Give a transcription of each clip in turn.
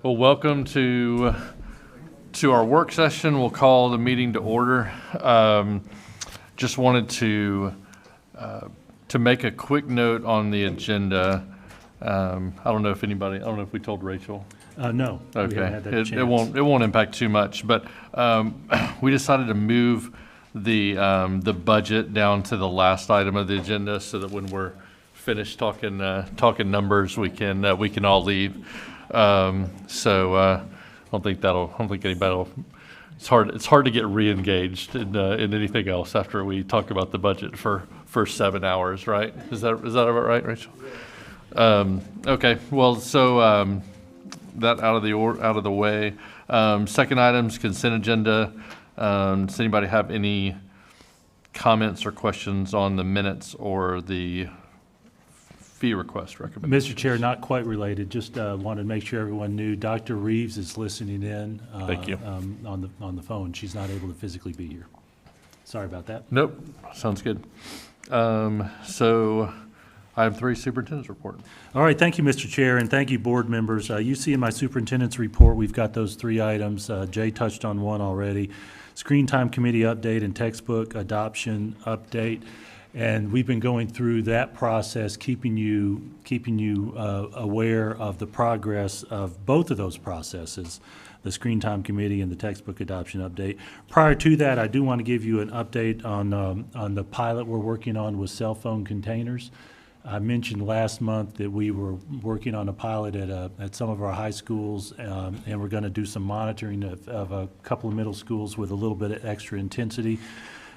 Well, welcome to our work session. We'll call the meeting to order. Just wanted to make a quick note on the agenda. I don't know if we told Rachel. No. Okay. We haven't had that chance. It won't impact too much, but we decided to move the budget down to the last item of the agenda so that when we're finished talking numbers, we can all leave. I don't think anybody will. It's hard to get re-engaged in anything else after we talk about the budget for 7 hours, right? Is that about right, Rachel? Okay. Well, so that out of the way. Second item's consent agenda. Does anybody have any comments or questions on the minutes or the fee request recommendation? Mr. Chair, not quite related, just wanted to make sure everyone knew Dr. Reeves is listening in. Thank you. On the phone. She's not able to physically be here. Sorry about that. Nope. Sounds good. So item 3, superintendent's report. All right, thank you, Mr. Chair, and thank you, board members. You see in my superintendent's report, we've got those 3 items. Jay touched on one already. Screen time committee update and textbook adoption update. And we've been going through that process, keeping you aware of the progress of both of those processes, the Screen Time Committee and the textbook adoption update. Prior to that, I do want to give you an update on the pilot we're working on with cell phone containers. I mentioned last month that we were working on a pilot at some of our high schools, and we're going to do some monitoring of a couple of middle schools with a little bit of extra intensity.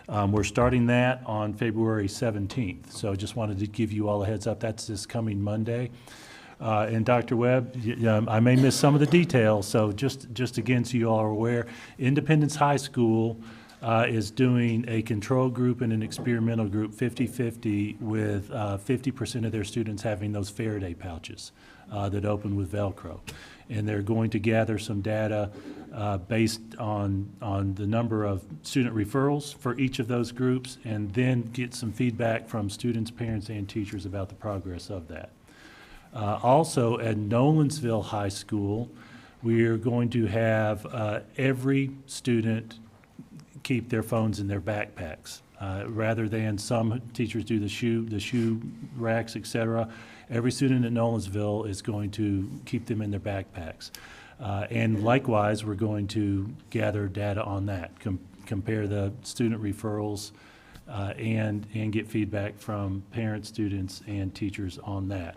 We're starting that on February 17th, so just wanted to give you all a heads up. That's this coming Monday. And Dr. Webb, I may miss some of the details, so just again so you all are aware, Independence High School is doing a control group and an experimental group 50-50 with 50% of their students having those Faraday pouches that open with Velcro. And they're going to gather some data based on the number of student referrals for each of those groups, and then get some feedback from students, parents, and teachers about the progress of that. Also, at Nolensville High School, we are going to have every student keep their phones in their backpacks. Rather than some teachers do the shoe racks, etc., every student at Nolensville is going to keep them in their backpacks. And likewise, we're going to gather data on that, compare the student referrals, and get feedback from parents, students, and teachers on that.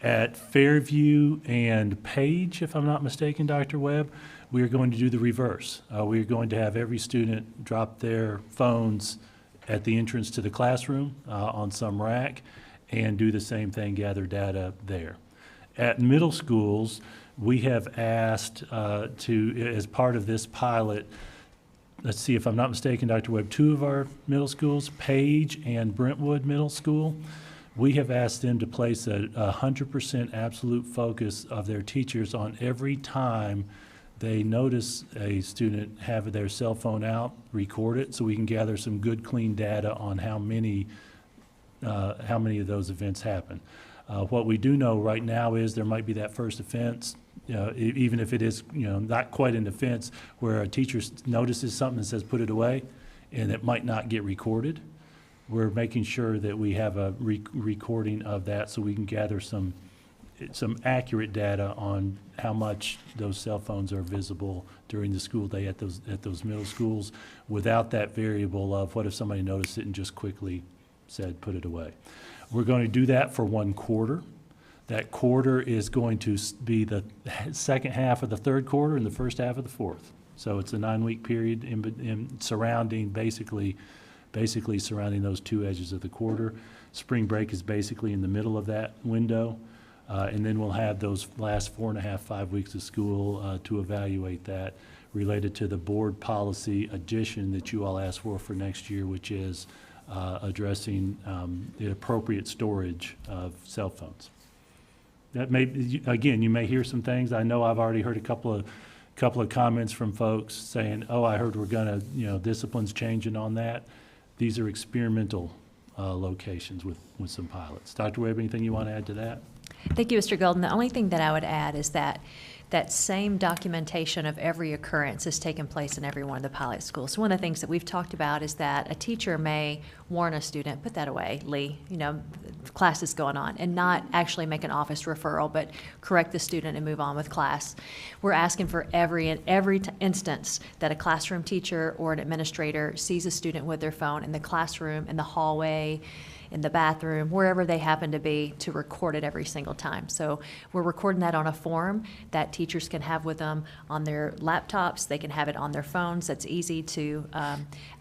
At Fairview and Page, if I'm not mistaken, Dr. Webb, we are going to do the reverse. We are going to have every student drop their phones at the entrance to the classroom on some rack and do the same thing, gather data there. At middle schools, we have asked as part of this pilot, let's see if I'm not mistaken, Dr. Webb, 2 of our middle schools, Page and Brentwood Middle School, we have asked them to place a 100% absolute focus of their teachers on every time they notice a student have their cell phone out, record it, so we can gather some good, clean data on how many of those events happen. What we do know right now is there might be that first offense, even if it is not quite an offense, where a teacher notices something and says put it away, and it might not get recorded. We're making sure that we have a recording of that so we can gather some accurate data on how much those cell phones are visible during the school day at those middle schools, without that variable of what if somebody noticed it and just quickly said put it away. We're going to do that for 1 quarter. That quarter is going to be the second half of the 3rd quarter and the first half of the 4th. So it's a 9-week period in surrounding basically surrounding those 2 edges of the quarter. Spring break is basically in the middle of that window. And then we'll have those last 4.5, 5 weeks of school to evaluate that, related to the board policy addition that you all asked for next year, which is addressing the appropriate storage of cell phones. That may, again, you may hear some things. I know I've already heard a couple of comments from folks saying, "Oh, I heard we're gonna, discipline's changing on that." These are experimental locations with some pilots. Dr. Webb, anything you want to add to that? Thank you, Mr. Golden. The only thing that I would add is that that same documentation of every occurrence is taking place in every one of the pilot schools. So one of the things that we've talked about is that a teacher may warn a student, put that away, Lee, class is going on, and not actually make an office referral, but correct the student and move on with class. We're asking for every instance that a classroom teacher or an administrator sees a student with their phone in the classroom, in the hallway, in the bathroom, wherever they happen to be, to record it every single time. So we're recording that on a form that teachers can have with them on their laptops. They can have it on their phones. That's easy to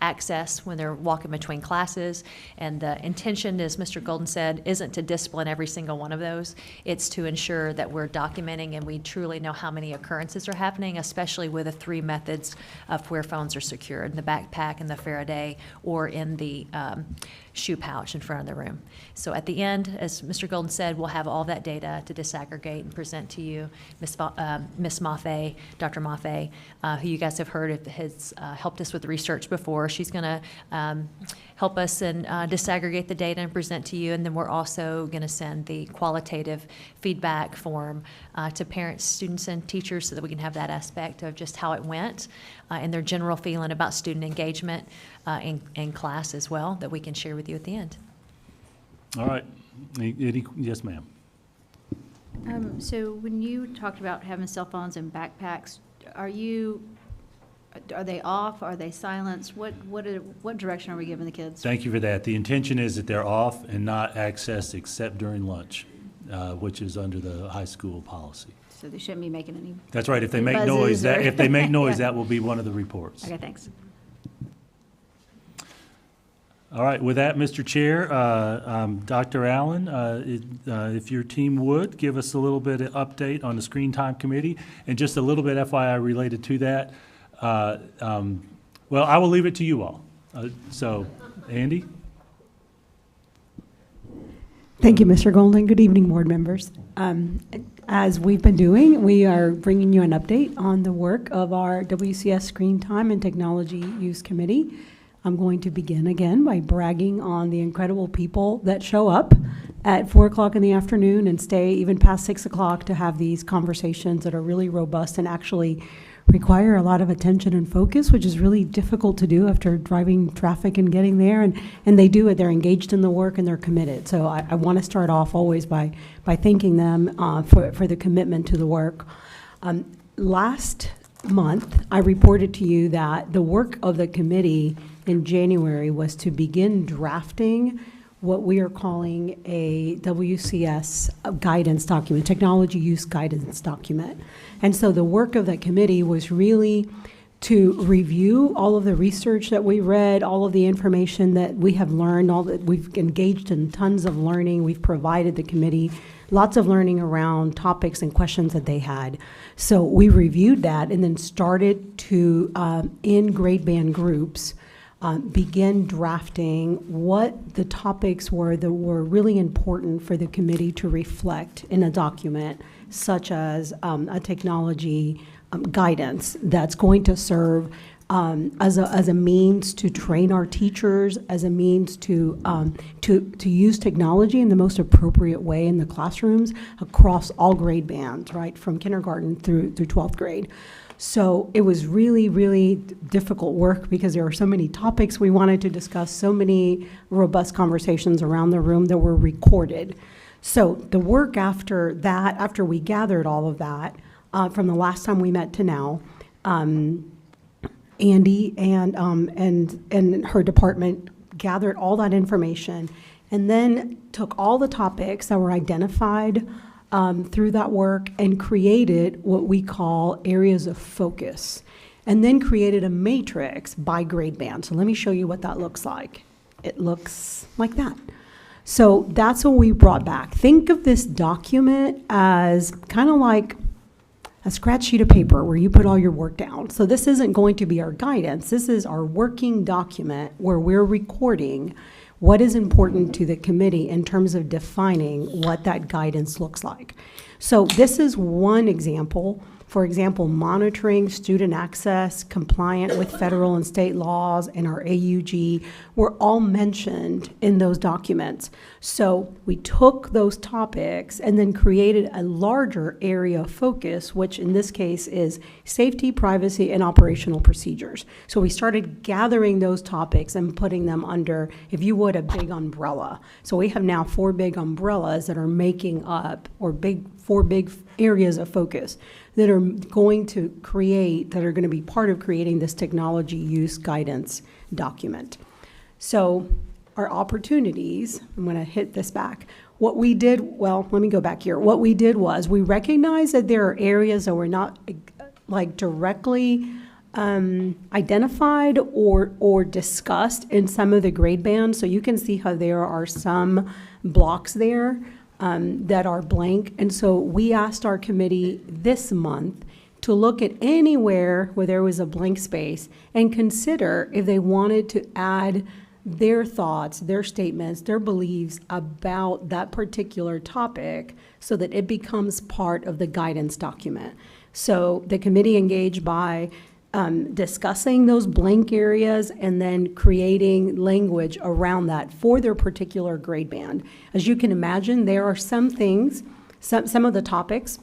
access when they're walking between classes. And the intention, as Mr. Golden said, isn't to discipline every single one of those. It's to ensure that we're documenting and we truly know how many occurrences are happening, especially with the 3 methods of where phones are secured: in the backpack, in the Faraday, or in the shoe pouch in front of the room. So at the end, as Mr. Golden said, we'll have all that data to disaggregate and present to you. Ms. Maffei, Dr. Maffei, who you guys have heard has helped us with the research before. She's going to help us and disaggregate the data and present to you. And then we're also going to send the qualitative feedback form to parents, students, and teachers so that we can have that aspect of just how it went and their general feeling about student engagement in class as well, that we can share with you at the end. All right. Yes, ma'am. So when you talked about having cell phones in backpacks, are they off? Are they silenced? What direction are we giving the kids? Thank you for that. The intention is that they're off and not accessed except during lunch, which is under the high school policy. So they shouldn't be making any. That's right. If they make buzzes noise, or- if they make noise, that will be one of the reports. Okay, thanks. All right, with that, Mr. Chair, Dr. Allen, if your team would, give us a little bit of update on the Screen Time Committee, and just a little bit FYI related to that. Well, I will leave it to you all. So, Andy? Thank you, Mr. Golden. Good evening, board members. As we've been doing, we are bringing you an update on the work of our WCS Screen Time and Technology Use Committee. I'm going to begin again by bragging on the incredible people that show up at 4 o'clock in the afternoon and stay even past 6 o'clock to have these conversations that are really robust and actually require a lot of attention and focus, which is really difficult to do after driving traffic and getting there. And they do it. They're engaged in the work and they're committed. So I want to start off always by thanking them for the commitment to the work. Last month, I reported to you that the work of the committee in January was to begin drafting what we are calling a WCS guidance document, technology use guidance document. And so the work of that committee was really to review all of the research that we read, all of the information that we have learned, all that we've engaged in tons of learning. We've provided the committee lots of learning around topics and questions that they had. So we reviewed that and then started to, in grade band groups, begin drafting what the topics were that were really important for the committee to reflect in a document, such as a technology guidance that's going to serve as a means to train our teachers, as a means to use technology in the most appropriate way in the classrooms across all grade bands, right, from kindergarten through 12th grade. So it was really, really difficult work because there were so many topics we wanted to discuss, so many robust conversations around the room that were recorded. So the work after that, after we gathered all of that, from the last time we met to now, Andy and her department gathered all that information and then took all the topics that were identified through that work and created what we call areas of focus, and then created a matrix by grade band. So let me show you what that looks like. It looks like that. So that's what we brought back. Think of this document as kind of like a scratch sheet of paper where you put all your work down. So this isn't going to be our guidance. This is our working document where we're recording what is important to the committee in terms of defining what that guidance looks like. So this is one example For example, monitoring student access, compliant with federal and state laws, and our AUG were all mentioned in those documents. So we took those topics and then created a larger area of focus, which in this case is safety, privacy, and operational procedures. So we started gathering those topics and putting them under, if you would, a big umbrella. So we have now 4 big umbrellas that are making up, or 4 big areas of focus that are going to be part of creating this technology use guidance document. So our opportunities, I'm going to hit this back. What we did, well, let me go back here. What we did was we recognized that there are areas that were not like directly identified or discussed in some of the grade bands. So you can see how there are some blocks there that are blank. And so we asked our committee this month to look at anywhere where there was a blank space and consider if they wanted to add their thoughts, their statements, their beliefs about that particular topic so that it becomes part of the guidance document. So the committee engaged by discussing those blank areas and then creating language around that for their particular grade band. As you can imagine, there are some things, some of the topics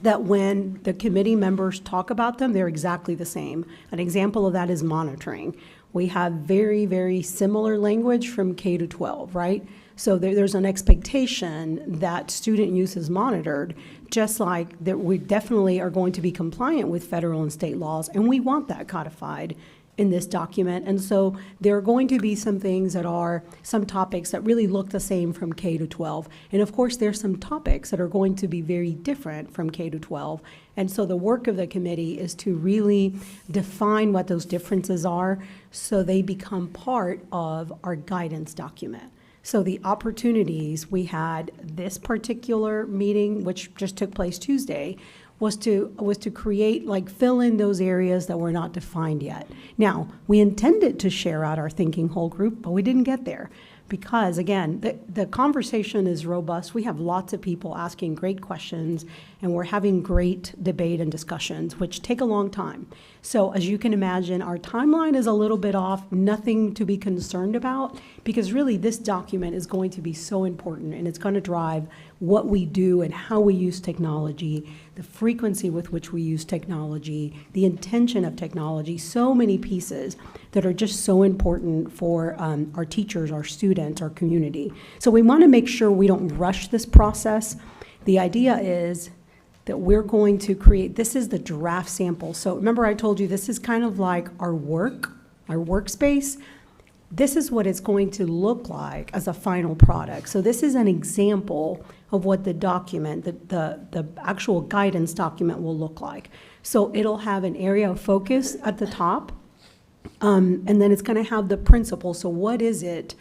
that when the committee members talk about them, they're exactly the same. An example of that is monitoring. We have very, very similar language from K to 12, right? So there's an expectation that student use is monitored, just like that we definitely are going to be compliant with federal and state laws, and we want that codified in this document. And so there are going to be some things that are, some topics that really look the same from K to 12. And of course, there's some topics that are going to be very different from K to 12. And so the work of the committee is to really define what those differences are so they become part of our guidance document. So the opportunities we had this particular meeting, which just took place Tuesday, was to create, like, fill in those areas that were not defined yet. Now, we intended to share out our thinking whole group, but we didn't get there because, again, the conversation is robust. We have lots of people asking great questions, and we're having great debate and discussions, which take a long time. So as you can imagine, our timeline is a little bit off, nothing to be concerned about, because really this document is going to be so important, and it's going to drive what we do and how we use technology, the frequency with which we use technology, the intention of technology, so many pieces that are just so important for our teachers, our students, our community. So we want to make sure we don't rush this process. The idea is that we're going to create, this is the draft sample. So remember I told you this is kind of like our workspace. This is what it's going to look like as a final product. So this is an example of what the document, the actual guidance document will look like. So it'll have an area of focus at the top, and then it's going to have the principle. So what is it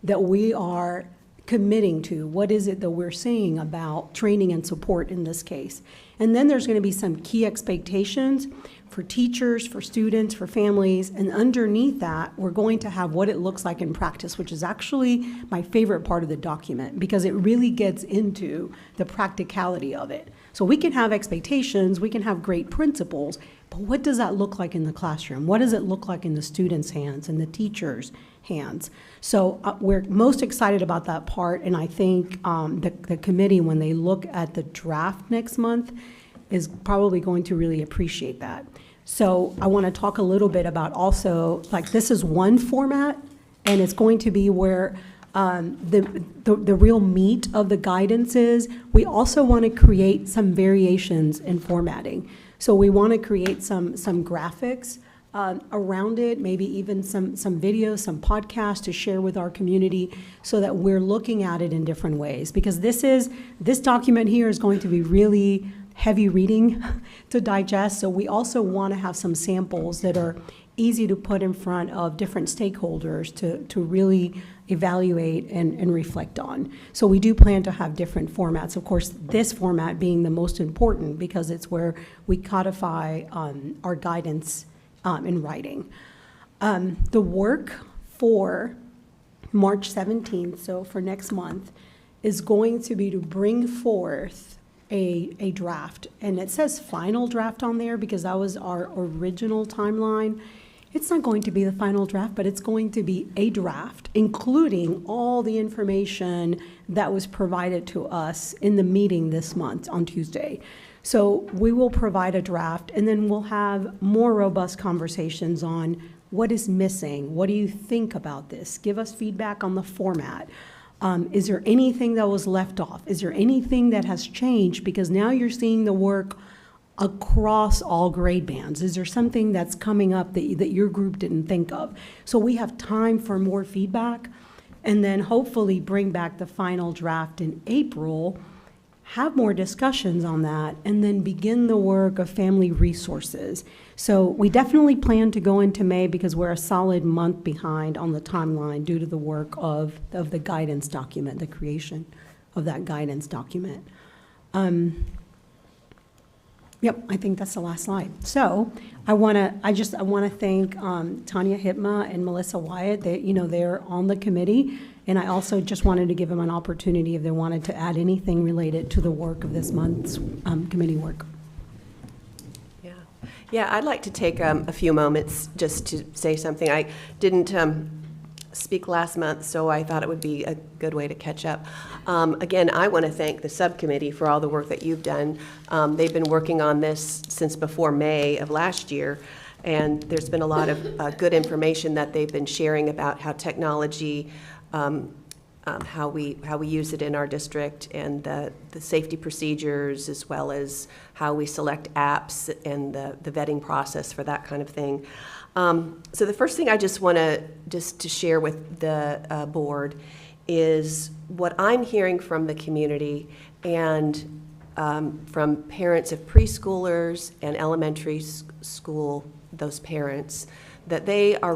that we are committing to? What is it that we're saying about training and support in this case? And then there's going to be some key expectations for teachers, for students, for families, and underneath that, we're going to have what it looks like in practice, which is actually my favorite part of the document because it really gets into the practicality of it. So we can have expectations, we can have great principles, but what does that look like in the classroom? What does it look like in the students' hands and the teachers' hands? So we're most excited about that part, and I think the committee, when they look at the draft next month, is probably going to really appreciate that. So I want to talk a little bit about also, like, this is one format, and it's going to be where the real meat of the guidance is. We also want to create some variations in formatting. So we want to create some graphics around it, maybe even some videos, some podcasts to share with our community so that we're looking at it in different ways. Because this document here is going to be really heavy reading to digest. So we also want to have some samples that are easy to put in front of different stakeholders to really evaluate and reflect on. So we do plan to have different formats. Of course, this format being the most important because it's where we codify our guidance in writing. The work for March 17th, so for next month, is going to be to bring forth a draft. And it says final draft on there because that was our original timeline. It's not going to be the final draft, but it's going to be a draft, including all the information that was provided to us in the meeting this month on Tuesday. So we will provide a draft, and then we'll have more robust conversations on what is missing. What do you think about this? Give us feedback on the format. Is there anything that was left off? Is there anything that has changed? Because now you're seeing the work across all grade bands. Is there something that's coming up that your group didn't think of? So we have time for more feedback, and then hopefully bring back the final draft in April, have more discussions on that, and then begin the work of family resources. So we definitely plan to go into May because we're a solid month behind on the timeline due to the work of the guidance document, the creation of that guidance document. Yep, I think that's the last slide. So I want to thank Tanya Hitma and Melissa Wyatt. They're on the committee, and I also just wanted to give them an opportunity if they wanted to add anything related to the work of this month's committee work. Yeah, I'd like to take a few moments just to say something. I didn't speak last month, so I thought it would be a good way to catch up. Again, I want to thank the subcommittee for all the work that you've done. They've been working on this since before May of last year, and there's been a lot of good information that they've been sharing about how technology, how we use it in our district, and the safety procedures, as well as how we select apps and the vetting process for that kind of thing. So the first thing I just want to share with the board is what I'm hearing from the community and from parents of preschoolers and elementary school, those parents, that they are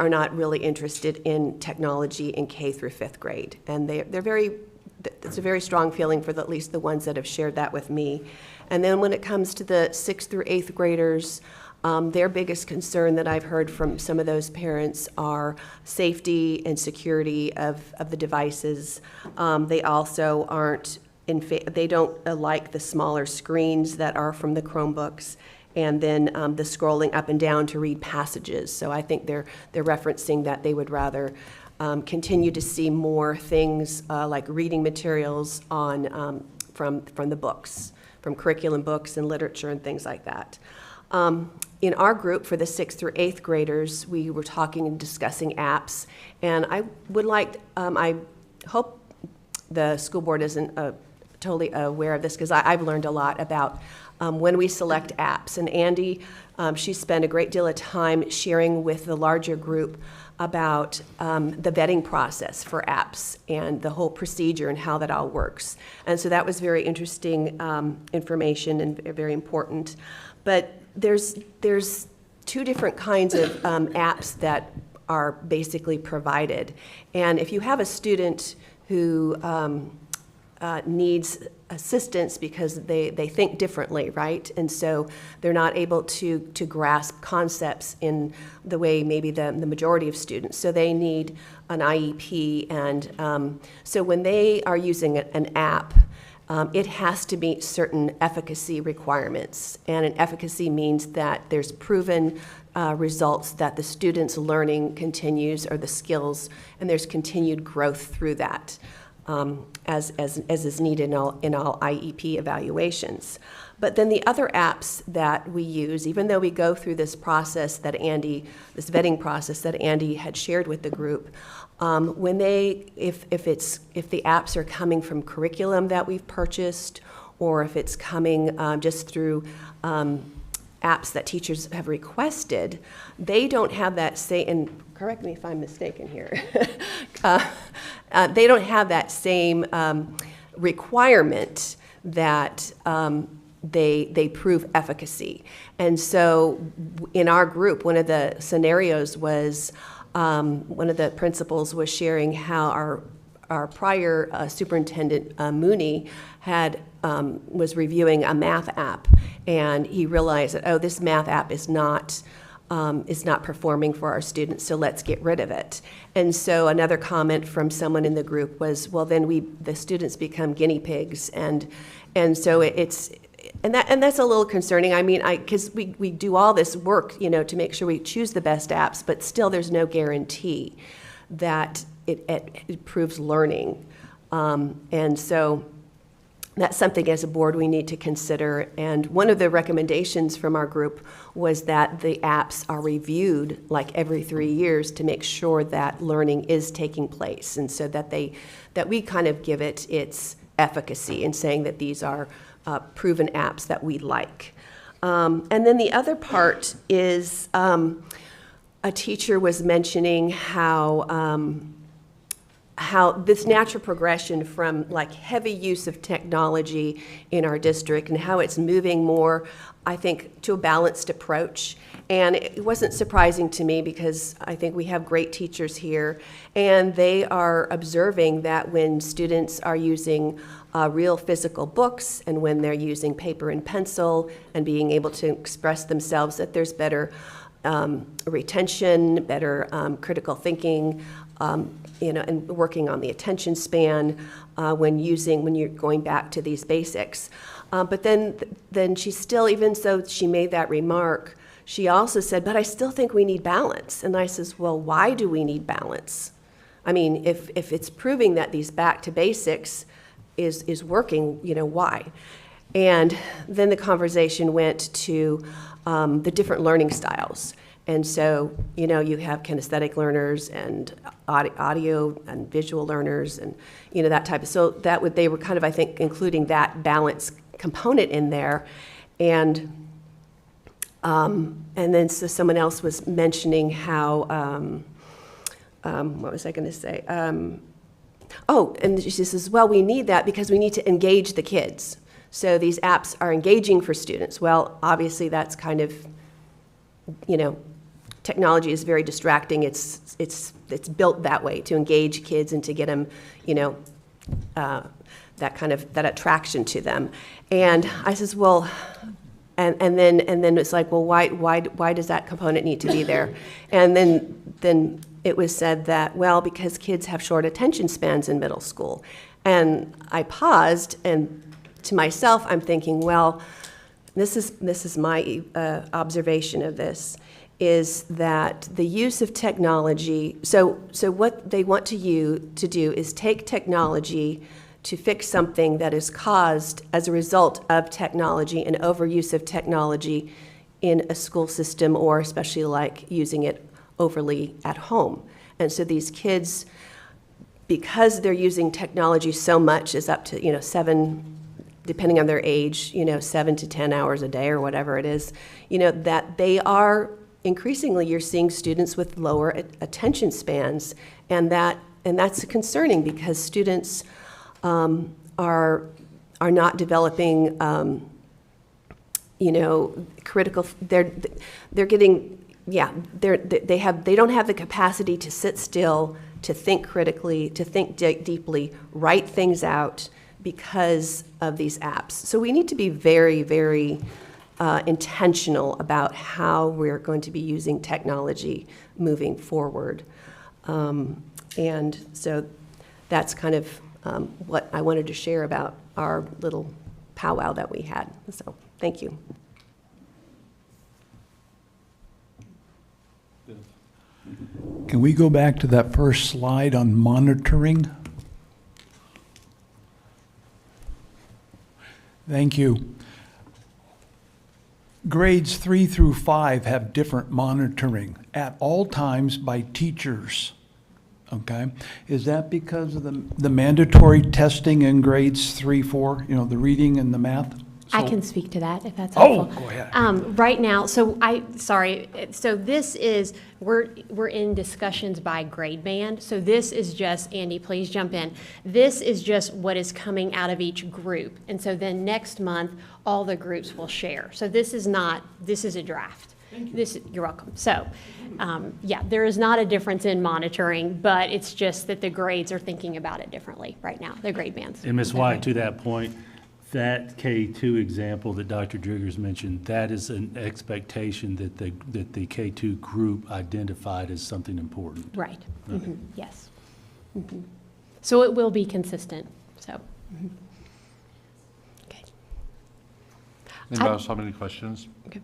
not really interested in technology in K through 5th grade. And it's a very strong feeling for at least the ones that have shared that with me. And then when it comes to the 6th through 8th graders, their biggest concern that I've heard from some of those parents are safety and security of the devices. They also they don't like the smaller screens that are from the Chromebooks, and then the scrolling up and down to read passages. So I think they're referencing that they would rather continue to see more things like reading materials on from the books, from curriculum books and literature and things like that. In our group for the 6th through 8th graders, we were talking and discussing apps, and I hope the school board isn't totally aware of this, because I've learned a lot about when we select apps. And Andy, she spent a great deal of time sharing with the larger group about the vetting process for apps and the whole procedure and how that all works. And so that was very interesting information and very important. But there's two different kinds of apps that are basically provided. And if you have a student who needs assistance because they think differently, right? And so they're not able to grasp concepts in the way maybe the majority of students. So they need an IEP. And so when they are using an app, it has to meet certain efficacy requirements. And an efficacy means that there's proven results that the student's learning continues, or the skills, and there's continued growth through that. As is needed in all IEP evaluations. But then the other apps that we use, even though we go through this process this vetting process that Andy had shared with the group, if the apps are coming from curriculum that we've purchased, or if it's coming just through apps that teachers have requested, they don't have that and correct me if I'm mistaken here, they don't have that same requirement that they prove efficacy. And so in our group, one of the scenarios was, one of the principals was sharing how our prior superintendent, Mooney, was reviewing a math app, and he realized that, this math app is not is not performing for our students, so let's get rid of it. And so another comment from someone in the group was, well, then the students become guinea pigs, and so and that's a little concerning. I mean, because we do all this work, to make sure we choose the best apps, but still there's no guarantee that it improves learning. And so that's something as a board we need to consider. And one of the recommendations from our group was that the apps are reviewed like every 3 years to make sure that learning is taking place, and so that we kind of give it its efficacy in saying that these are proven apps that we like. And then the other part is a teacher was mentioning how this natural progression from like heavy use of technology in our district and how it's moving more, I think, to a balanced approach. And it wasn't surprising to me because I think we have great teachers here, and they are observing that when students are using real physical books and when they're using paper and pencil and being able to express themselves, that there's better retention, better critical thinking, and working on the attention span when you're going back to these basics. But then she still, even though she made that remark, she also said, but I still think we need balance. And I says, well, why do we need balance? I mean, if it's proving that these back to basics is working, why? And then the conversation went to the different learning styles. And so, you have kinesthetic learners and audio and visual learners and, that type of, so they were kind of, I think, including that balance component in there. And then so someone else was mentioning how, what was I going to say? And she says, well, we need that because we need to engage the kids. So these apps are engaging for students. Well, obviously that's kind of, technology is very distracting. It's built that way to engage kids and to get them, that attraction to them. And I says, well, and then it's like, well, why does that component need to be there? And then it was said that, well, because kids have short attention spans in middle school. And I paused, and to myself, I'm thinking, well, this is my observation of this, is that the use of technology, so what they want to do is take technology to fix something that is caused as a result of technology and overuse of technology in a school system, or especially like using it overly at home. And so these kids, because they're using technology so much, is up to 7, depending on their age, 7 to 10 hours a day or whatever it is, that they are increasingly, you're seeing students with lower attention spans, and that's concerning because students are not developing, critical. They're getting, they don't have the capacity to sit still, to think critically, to think deeply, write things out because of these apps. So we need to be very, very intentional about how we're going to be using technology moving forward. And so that's kind of what I wanted to share about our little powwow that we had. So thank you. Can we go back to that first slide on monitoring? Thank you. Grades 3 through 5 have different monitoring at all times by teachers. Okay, is that because of the mandatory testing in grades 3, 4, the reading and the math? I can speak to that if that's helpful. Oh, go ahead. Right now, so this is, we're in discussions by grade band. So this is just, Andy, please jump in. This is just what is coming out of each group. And so then next month, all the groups will share. So this is a draft. You're welcome. So, there is not a difference in monitoring, but it's just that the grades are thinking about it differently right now, the grade bands. And Ms. White, to that point, that K2 example that Dr. Driggers mentioned, that is an expectation that the K2 group identified as something important. Right. Yes. So it will be consistent, so. Okay. Anybody else have any questions? Okay.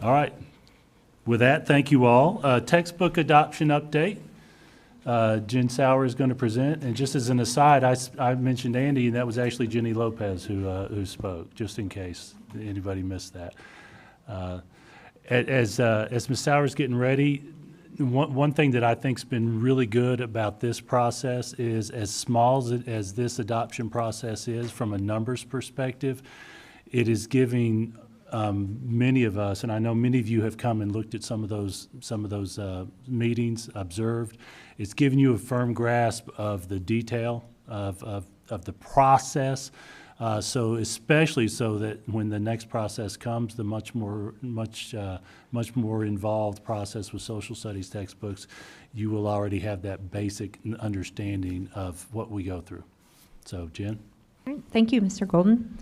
All right. With that, thank you all. Textbook adoption update. Jen Sauer is going to present. And just as an aside, I mentioned Andy, and that was actually Jenny Lopez who spoke, just in case anybody missed that. As Ms. Sauer's getting ready, one thing that I think's been really good about this process is, as small as this adoption process is from a numbers perspective, it is giving many of us, and I know many of you have come and looked at some of those meetings, observed. It's giving you a firm grasp of the detail of the process. So especially so that when the next process comes, the much more involved process with social studies textbooks, you will already have that basic understanding of what we go through. So, Jen? All right, thank you, Mr. Golden.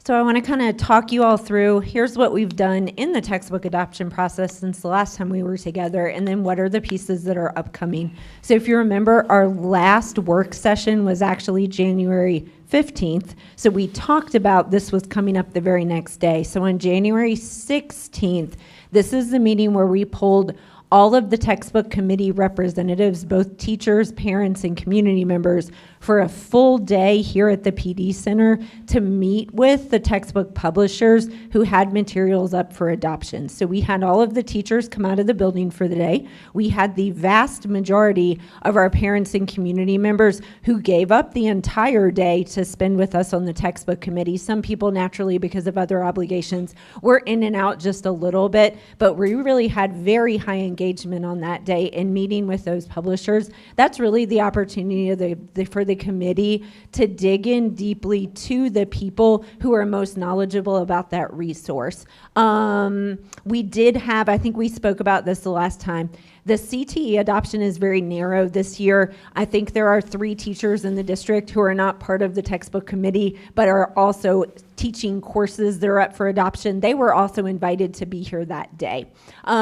So I want to kind of talk you all through, here's what we've done in the textbook adoption process since the last time we were together, and then what are the pieces that are upcoming. So if you remember, our last work session was actually January 15th. So we talked about this was coming up the very next day. So on January 16th, this is the meeting where we pulled all of the textbook committee representatives, both teachers, parents, and community members, for a full day here at the PD Center to meet with the textbook publishers who had materials up for adoption. So we had all of the teachers come out of the building for the day. We had the vast majority of our parents and community members who gave up the entire day to spend with us on the textbook committee. Some people, naturally, because of other obligations, were in and out just a little bit, but we really had very high engagement on that day in meeting with those publishers. That's really the opportunity for the committee to dig in deeply to the people who are most knowledgeable about that resource. We did have, I think we spoke about this the last time, the CTE adoption is very narrow this year. I think there are 3 teachers in the district who are not part of the textbook committee, but are also teaching courses that are up for adoption. They were also invited to be here that day.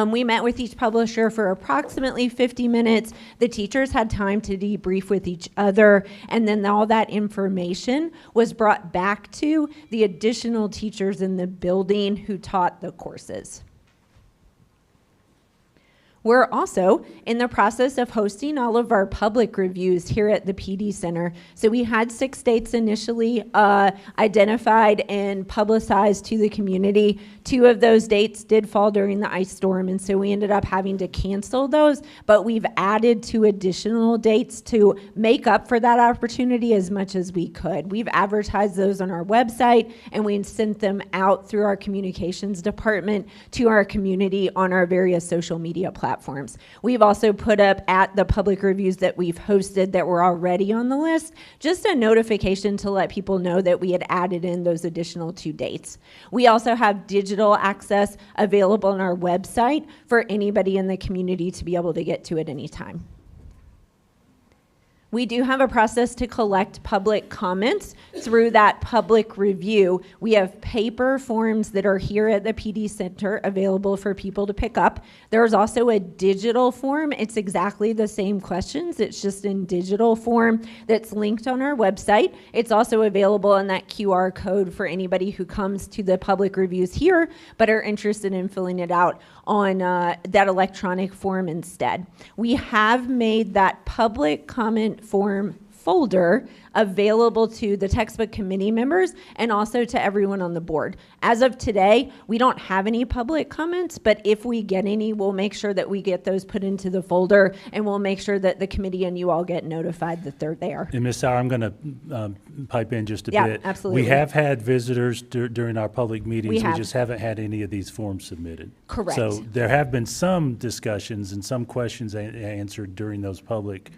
We met with each publisher for approximately 50 minutes. The teachers had time to debrief with each other, and then all that information was brought back to the additional teachers in the building who taught the courses. We're also in the process of hosting all of our public reviews here at the PD Center. So we had 6 dates initially identified and publicized to the community. 2 of those dates did fall during the ice storm, and so we ended up having to cancel those, but we've added 2 additional dates to make up for that opportunity as much as we could. We've advertised those on our website, and we sent them out through our communications department to our community on our various social media platforms. We've also put up at the public reviews that we've hosted that were already on the list, just a notification to let people know that we had added in those additional 2 dates. We also have digital access available on our website for anybody in the community to be able to get to at any time. We do have a process to collect public comments through that public review. We have paper forms that are here at the PD Center available for people to pick up. There's also a digital form. It's exactly the same questions. It's just in digital form that's linked on our website. It's also available in that QR code for anybody who comes to the public reviews here but are interested in filling it out on that electronic form instead. We have made that public comment form folder available to the textbook committee members and also to everyone on the board. As of today, we don't have any public comments, but if we get any, we'll make sure that we get those put into the folder, and we'll make sure that the committee and you all get notified that they're there. And Ms. Sauer, I'm going to pipe in just a Yeah, bit. absolutely. We have had visitors during our public meetings. We have. just haven't had any of these forms submitted. Correct. So there have been some discussions and some questions answered during those public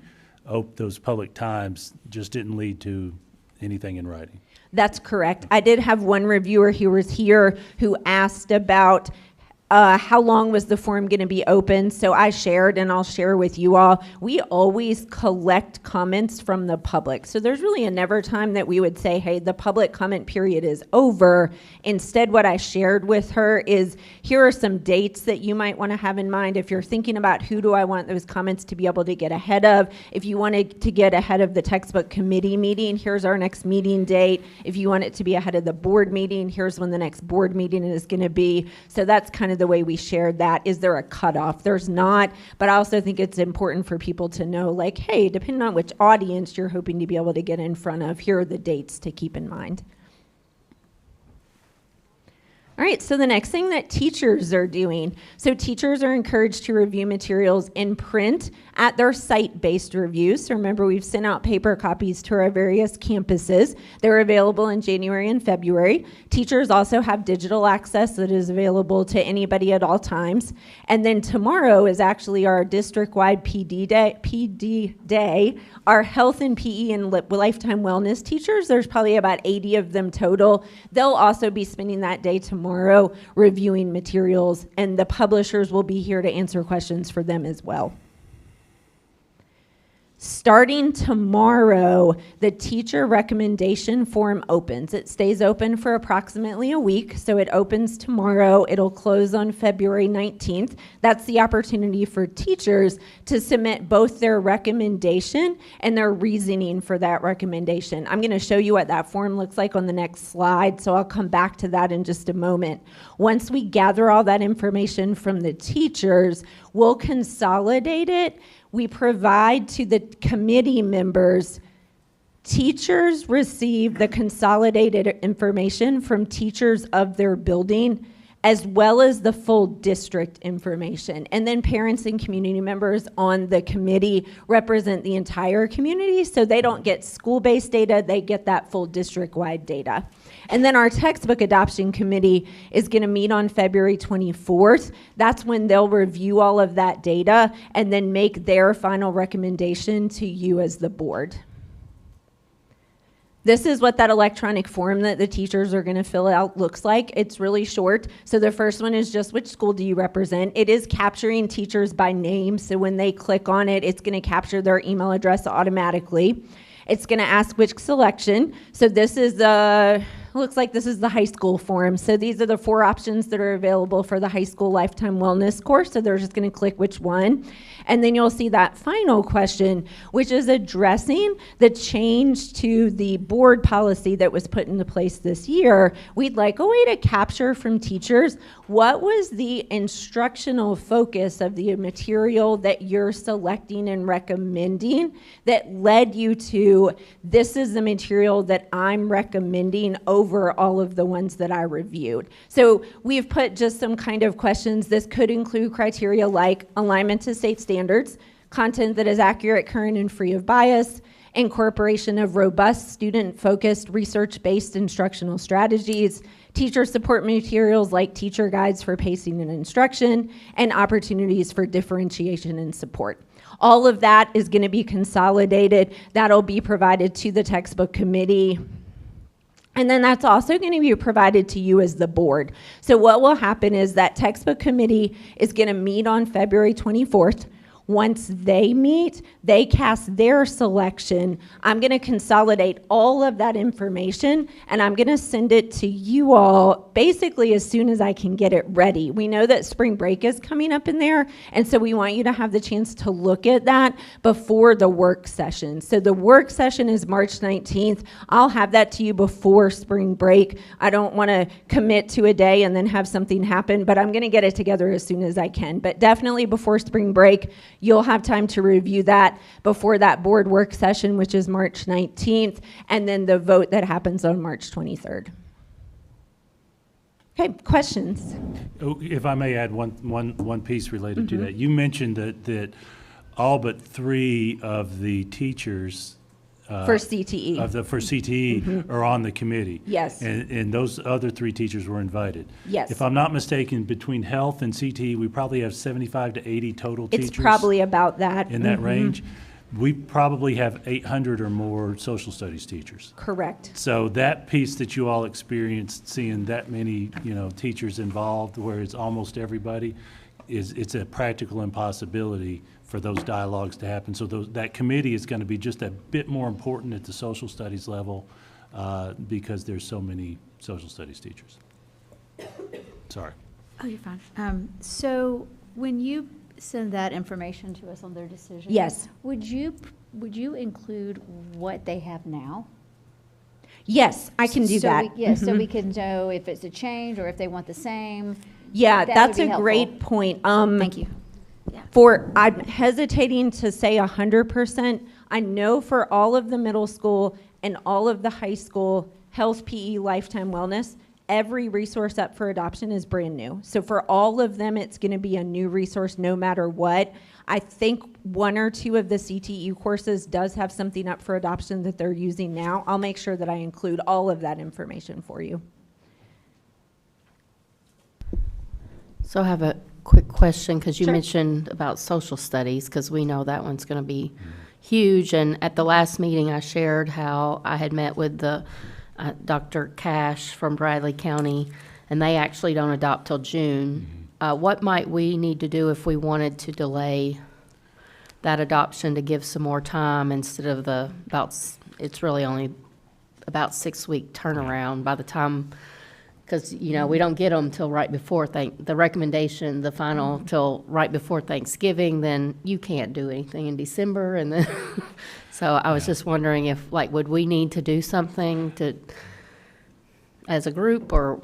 times, just didn't lead to anything in writing. That's correct. I did have one reviewer who was here who asked about how long was the forum going to be open? So I shared, and I'll share with you all, we always collect comments from the public. So there's really a never time that we would say, hey, the public comment period is over. Instead, what I shared with her is, here are some dates that you might want to have in mind if you're thinking about who do I want those comments to be able to get ahead of. If you wanted to get ahead of the textbook committee meeting, here's our next meeting date. If you want it to be ahead of the board meeting, here's when the next board meeting is going to be. So that's kind of the way we shared that. Is there a cutoff? There's not, but I also think it's important for people to know, like, hey, depending on which audience you're hoping to be able to get in front of, here are the dates to keep in mind. All right, so the next thing that teachers are doing. So teachers are encouraged to review materials in print at their site-based reviews. So remember, we've sent out paper copies to our various campuses. They're available in January and February. Teachers also have digital access that is available to anybody at all times. And then tomorrow is actually our district-wide PD day. Our health and PE and lifetime wellness teachers, there's probably about 80 of them total. They'll also be spending that day tomorrow reviewing materials, and the publishers will be here to answer questions for them as well. Starting tomorrow, the teacher recommendation form opens. It stays open for approximately a week, so it opens tomorrow. It'll close on February 19th. That's the opportunity for teachers to submit both their recommendation and their reasoning for that recommendation. I'm going to show you what that form looks like on the next slide, so I'll come back to that in just a moment. Once we gather all that information from the teachers, we'll consolidate it. We provide to the committee members. Teachers receive the consolidated information from teachers of their building, as well as the full district information. And then parents and community members on the committee represent the entire community, so they don't get school-based data, they get that full district-wide data. And then our textbook adoption committee is going to meet on February 24th. That's when they'll review all of that data and then make their final recommendation to you as the board. This is what that electronic form that the teachers are going to fill out looks like. It's really short. So the first one is just, which school do you represent? It is capturing teachers by name. So when they click on it, it's going to capture their email address automatically. It's going to ask which selection. So this is the, looks like this is the high school form. So these are the 4 options that are available for the high school lifetime wellness course. So they're just going to click which one. And then you'll see that final question, which is addressing the change to the board policy that was put into place this year. We'd like a way to capture from teachers what was the instructional focus of the material that you're selecting and recommending that led you to, this is the material that I'm recommending over all of the ones that I reviewed. So we've put just some kind of questions. This could include criteria like alignment to state standards, content that is accurate, current, and free of bias, incorporation of robust, student-focused, research-based instructional strategies, teacher support materials like teacher guides for pacing and instruction, and opportunities for differentiation and support. All of that is going to be consolidated. That'll be provided to the textbook committee. And then that's also going to be provided to you as the board. So what will happen is that textbook committee is going to meet on February 24th. Once they meet, they cast their selection. I'm going to consolidate all of that information, and I'm going to send it to you all basically as soon as I can get it ready. We know that spring break is coming up in there, and so we want you to have the chance to look at that before the work session. So the work session is March 19th. I'll have that to you before spring break. I don't want to commit to a day and then have something happen, but I'm going to get it together as soon as I can. But definitely before spring break, you'll have time to review that before that board work session, which is March 19th, and then the vote that happens on March 23rd. Okay, questions? Oh, if I may add one piece related to that. You mentioned that all but 3 of the teachers For CTE. for CTE are on the committee. Yes. And those other 3 teachers were invited. Yes. If I'm not mistaken, between health and CTE, we probably have 75 to 80 total teachers. It's probably about that. In that range. We probably have 800 or more social studies teachers. Correct. So that piece that you all experienced, seeing that many, teachers involved, where it's almost everybody, it's a practical impossibility for those dialogues to happen. So that committee is going to be just a bit more important at the social studies level because there's so many social studies teachers. Sorry. Oh, you're fine. So when you send that information to us on their decision? Yes. Would you include what they have now? Yes, I can do So that. we- Yeah, so Mhm. we can know if it's a change or if they want the same. Yeah, That would that's be a helpful. great point. Thank you. I'm hesitating to say 100%. I know for all of the middle school and all of the high school, health, PE, lifetime wellness, every resource up for adoption is brand new. So for all of them, it's going to be a new resource no matter what. I think one or two of the CTE courses does have something up for adoption that they're using now. I'll make sure that I include all of that information for you. So I have a quick question, because you Sure. mentioned about social studies, because we know that one's going to be huge. And at the last meeting, I shared how I had met with the Dr. Cash from Bradley County, and they actually don't adopt till June. What might we need to do if we wanted to delay that adoption to give some more time instead of it's really only about 6-week turnaround by the time, because, we don't get them till right before the recommendation, the final, till right before Thanksgiving, then you can't do anything in December, and then, so I was just wondering if, would we need to do something as a group, or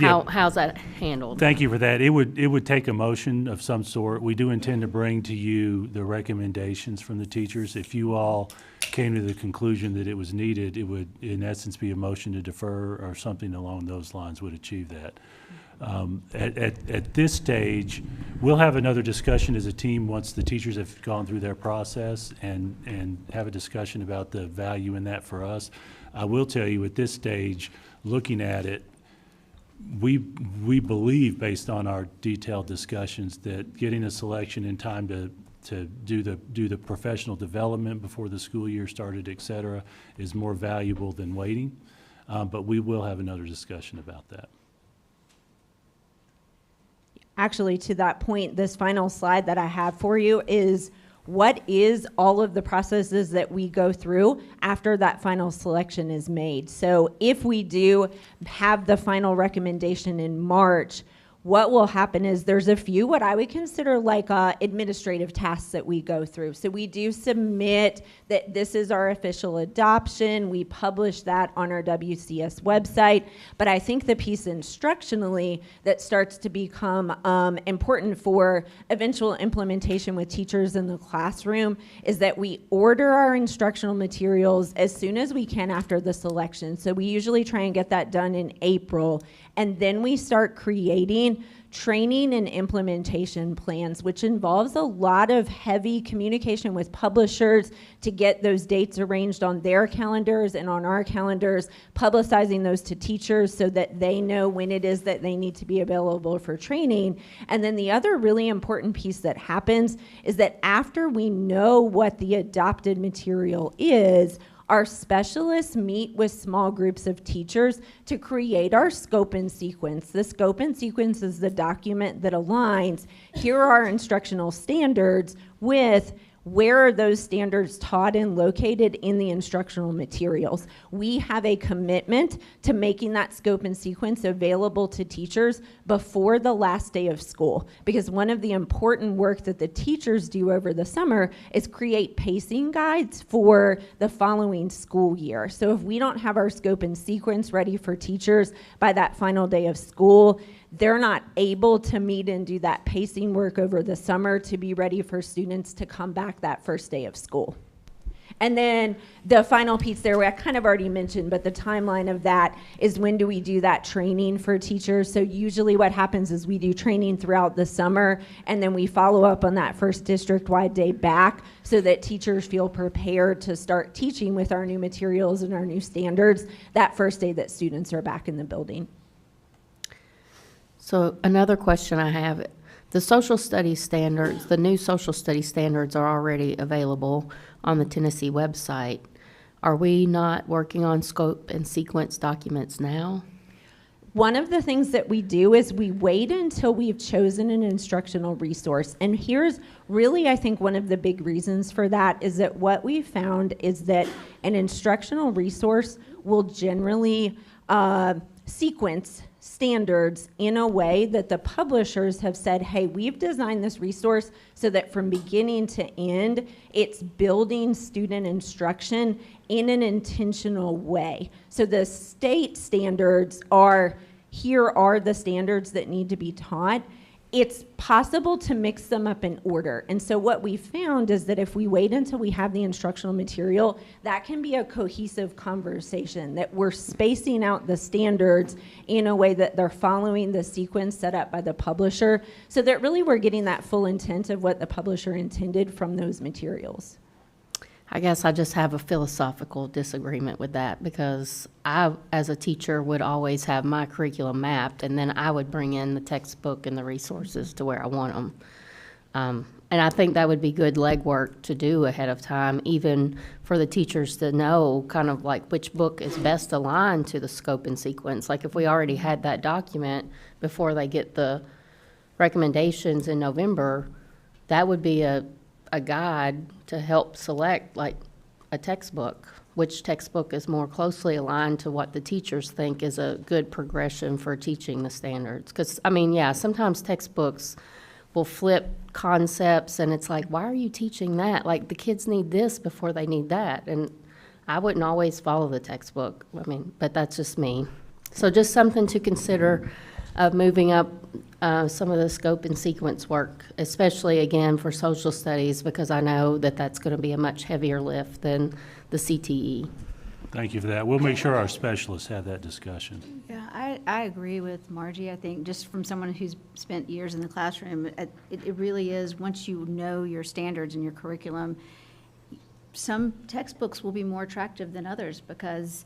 Yeah. how's that handled? Thank you for that. It would take a motion of some sort. We do intend to bring to you the recommendations from the teachers. If you all came to the conclusion that it was needed, it would, in essence, be a motion to defer or something along those lines would achieve that. At this stage, we'll have another discussion as a team once the teachers have gone through their process and have a discussion about the value in that for us. I will tell you, at this stage, looking at it, we believe, based on our detailed discussions, that getting a selection in time to do the professional development before the school year started, et cetera, is more valuable than waiting. But we will have another discussion about that. Actually, to that point, this final slide that I have for you is what is all of the processes that we go through after that final selection is made. So if we do have the final recommendation in March, what will happen is there's a few what I would consider administrative tasks that we go through. So we do submit that this is our official adoption. We publish that on our WCS website. But I think the piece instructionally that starts to become important for eventual implementation with teachers in the classroom is that we order our instructional materials as soon as we can after the selection. So we usually try and get that done in April. And then we start creating training and implementation plans, which involves a lot of heavy communication with publishers to get those dates arranged on their calendars and on our calendars, publicizing those to teachers so that they know when it is that they need to be available for training. And then the other really important piece that happens is that after we know what the adopted material is, our specialists meet with small groups of teachers to create our scope and sequence. The scope and sequence is the document that aligns, here are our instructional standards with where are those standards taught and located in the instructional materials. We have a commitment to making that scope and sequence available to teachers before the last day of school, because one of the important work that the teachers do over the summer is create pacing guides for the following school year. So if we don't have our scope and sequence ready for teachers by that final day of school, they're not able to meet and do that pacing work over the summer to be ready for students to come back that first day of school. And then the final piece there, I kind of already mentioned, but the timeline of that is when do we do that training for teachers. So usually what happens is we do training throughout the summer, and then we follow up on that first district-wide day back so that teachers feel prepared to start teaching with our new materials and our new standards that first day that students are back in the building. So another question I have, The social studies standards, the new social studies standards are already available on the Tennessee website. Are we not working on scope and sequence documents now? One of the things that we do is we wait until we've chosen an instructional resource. And here's really, I think, one of the big reasons for that is that what we found is that an instructional resource will generally sequence standards in a way that the publishers have said, hey, we've designed this resource so that from beginning to end, it's building student instruction in an intentional way. So the state standards are, here are the standards that need to be taught. It's possible to mix them up in order. And so what we found is that if we wait until we have the instructional material, that can be a cohesive conversation, that we're spacing out the standards in a way that they're following the sequence set up by the publisher, so that really we're getting that full intent of what the publisher intended from those materials. I guess I just have a philosophical disagreement with that, because I, as a teacher, would always have my curriculum mapped, and then I would bring in the textbook and the resources to where I want them. And I think that would be good legwork to do ahead of time, even for the teachers to know kind of like which book is best aligned to the scope and sequence. Like if we already had that document before they get the recommendations in November, that would be a guide to help select like a textbook, which textbook is more closely aligned to what the teachers think is a good progression for teaching the standards. Because, I mean, yeah, sometimes textbooks will flip concepts and it's like, why are you teaching that? Like the kids need this before they need that. And I wouldn't always follow the textbook. I mean, but that's just me. So just something to consider of moving up some of the scope and sequence work, especially again for social studies, because I know that that's going to be a much heavier lift than the CTE. Thank you for that. We'll make sure our specialists have that discussion. Yeah, I agree with Margie. I think just from someone who's spent years in the classroom, it really is, once you know your standards and your curriculum, some textbooks will be more attractive than others, because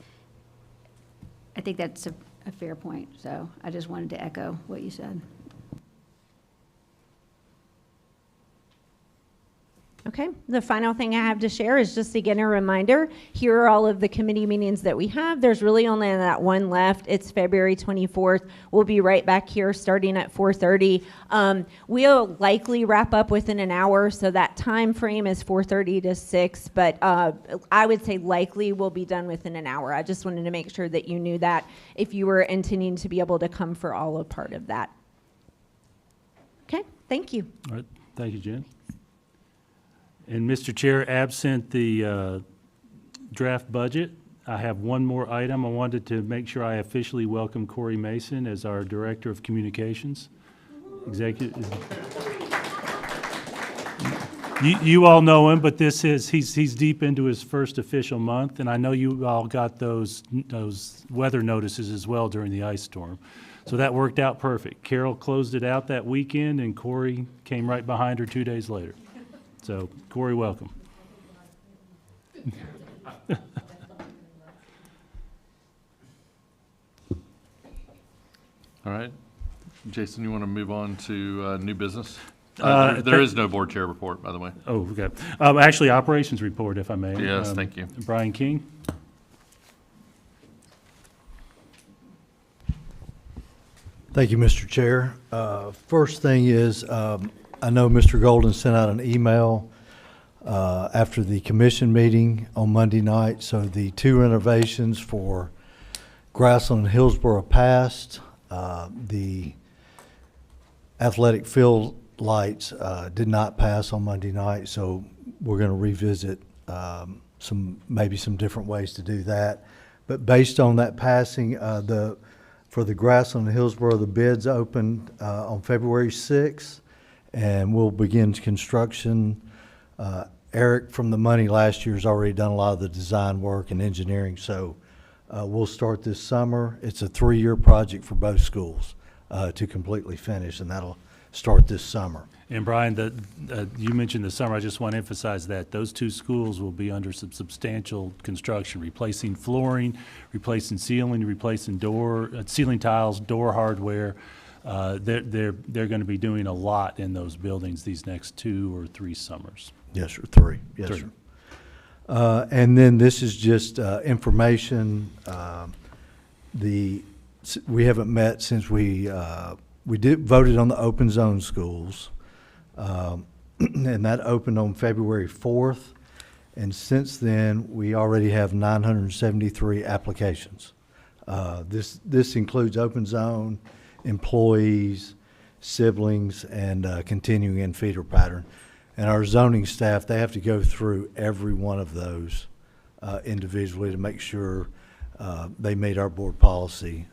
I think that's a fair point. So I just wanted to echo what you said. Okay, the final thing I have to share is just again a reminder, here are all of the committee meetings that we have. There's really only that one left. It's February 24th. We'll be right back here starting at 4:30. We'll likely wrap up within an hour, so that time frame is 4:30 to 6, but I would say likely we'll be done within an hour. I just wanted to make sure that you knew that if you were intending to be able to come for all or part of that. Okay, thank you. All right, thank you, Jen. And Mr. Chair, absent the draft budget, I have one more item. I wanted to make sure I officially welcome Corey Mason as our Director of Communications. Executive. You all know him, but he's deep into his first official month, and I know you all got those weather notices as well during the ice storm. So that worked out perfect. Carol closed it out that weekend, and Corey came right behind her 2 days later. So, Corey, welcome. All right. Jason, you want to move on to new business? Uh, There is no board chair report, by the way. Oh, okay. Actually, operations report, if I may. Yes, thank you. Brian King? Thank you, Mr. Chair. First thing is, I know Mr. Golden sent out an email after the commission meeting on Monday night. So the two renovations for Grassland and Hillsborough passed. The athletic field lights did not pass on Monday night, so we're going to revisit maybe some different ways to do that. But based on that passing, for the Grassland and Hillsborough, the bids opened on February 6th. And we'll begin construction. Eric from the money last year has already done a lot of the design work and engineering, so we'll start this summer. It's a 3-year project for both schools to completely finish, and that'll start this summer. And Brian, you mentioned the summer. I just want to emphasize that those two schools will be under some substantial construction, replacing flooring, replacing ceiling, replacing ceiling tiles, door hardware. They're going to be doing a lot in those buildings these next 2 or 3 summers. Yes, sir, 3, yes, Three. sir. And then this is just information. We haven't met since we voted on the open zone schools. And that opened on February 4th. And since then, we already have 973 applications. This includes open zone, employees, siblings, and continuing in feeder pattern. And our zoning staff, they have to go through every one of those individually to make sure they meet our board policy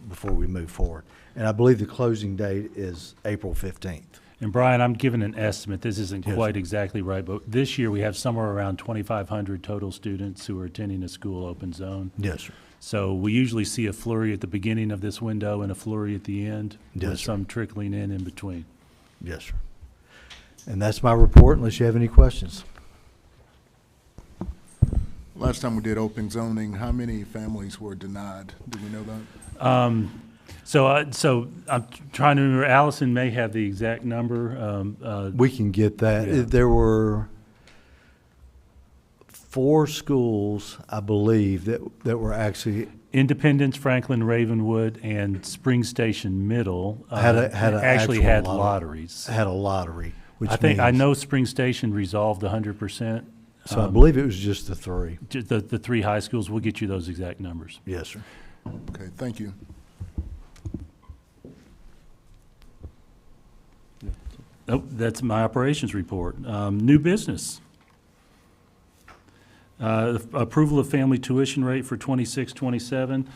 before we move forward. And I believe the closing date is April 15th. And Brian, I'm giving an estimate. This isn't Yes. quite exactly right, but this year we have somewhere around 2,500 total students who are attending a school open zone. Yes, sir. So we usually see a flurry at the beginning of this window and a flurry at the end, Yes, with sir. some trickling in between. Yes, sir. And that's my report, unless you have any questions. Last time we did open zoning, how many families were denied? Do we know that? So I'm trying to remember, Allison may have the exact number. We can get that. Yeah. There were 4 schools, I believe, that were actually Independence, Franklin, Ravenwood, and Spring Station Middle had a actually actual had lottery. lotteries. had a lottery, which I means- know Spring Station resolved 100%. So I believe it was just the 3. The 3 high schools, we'll get you those exact numbers. Yes, sir. Okay, thank you. Oh, that's my operations report. New business. Approval of family tuition rate for 26-27.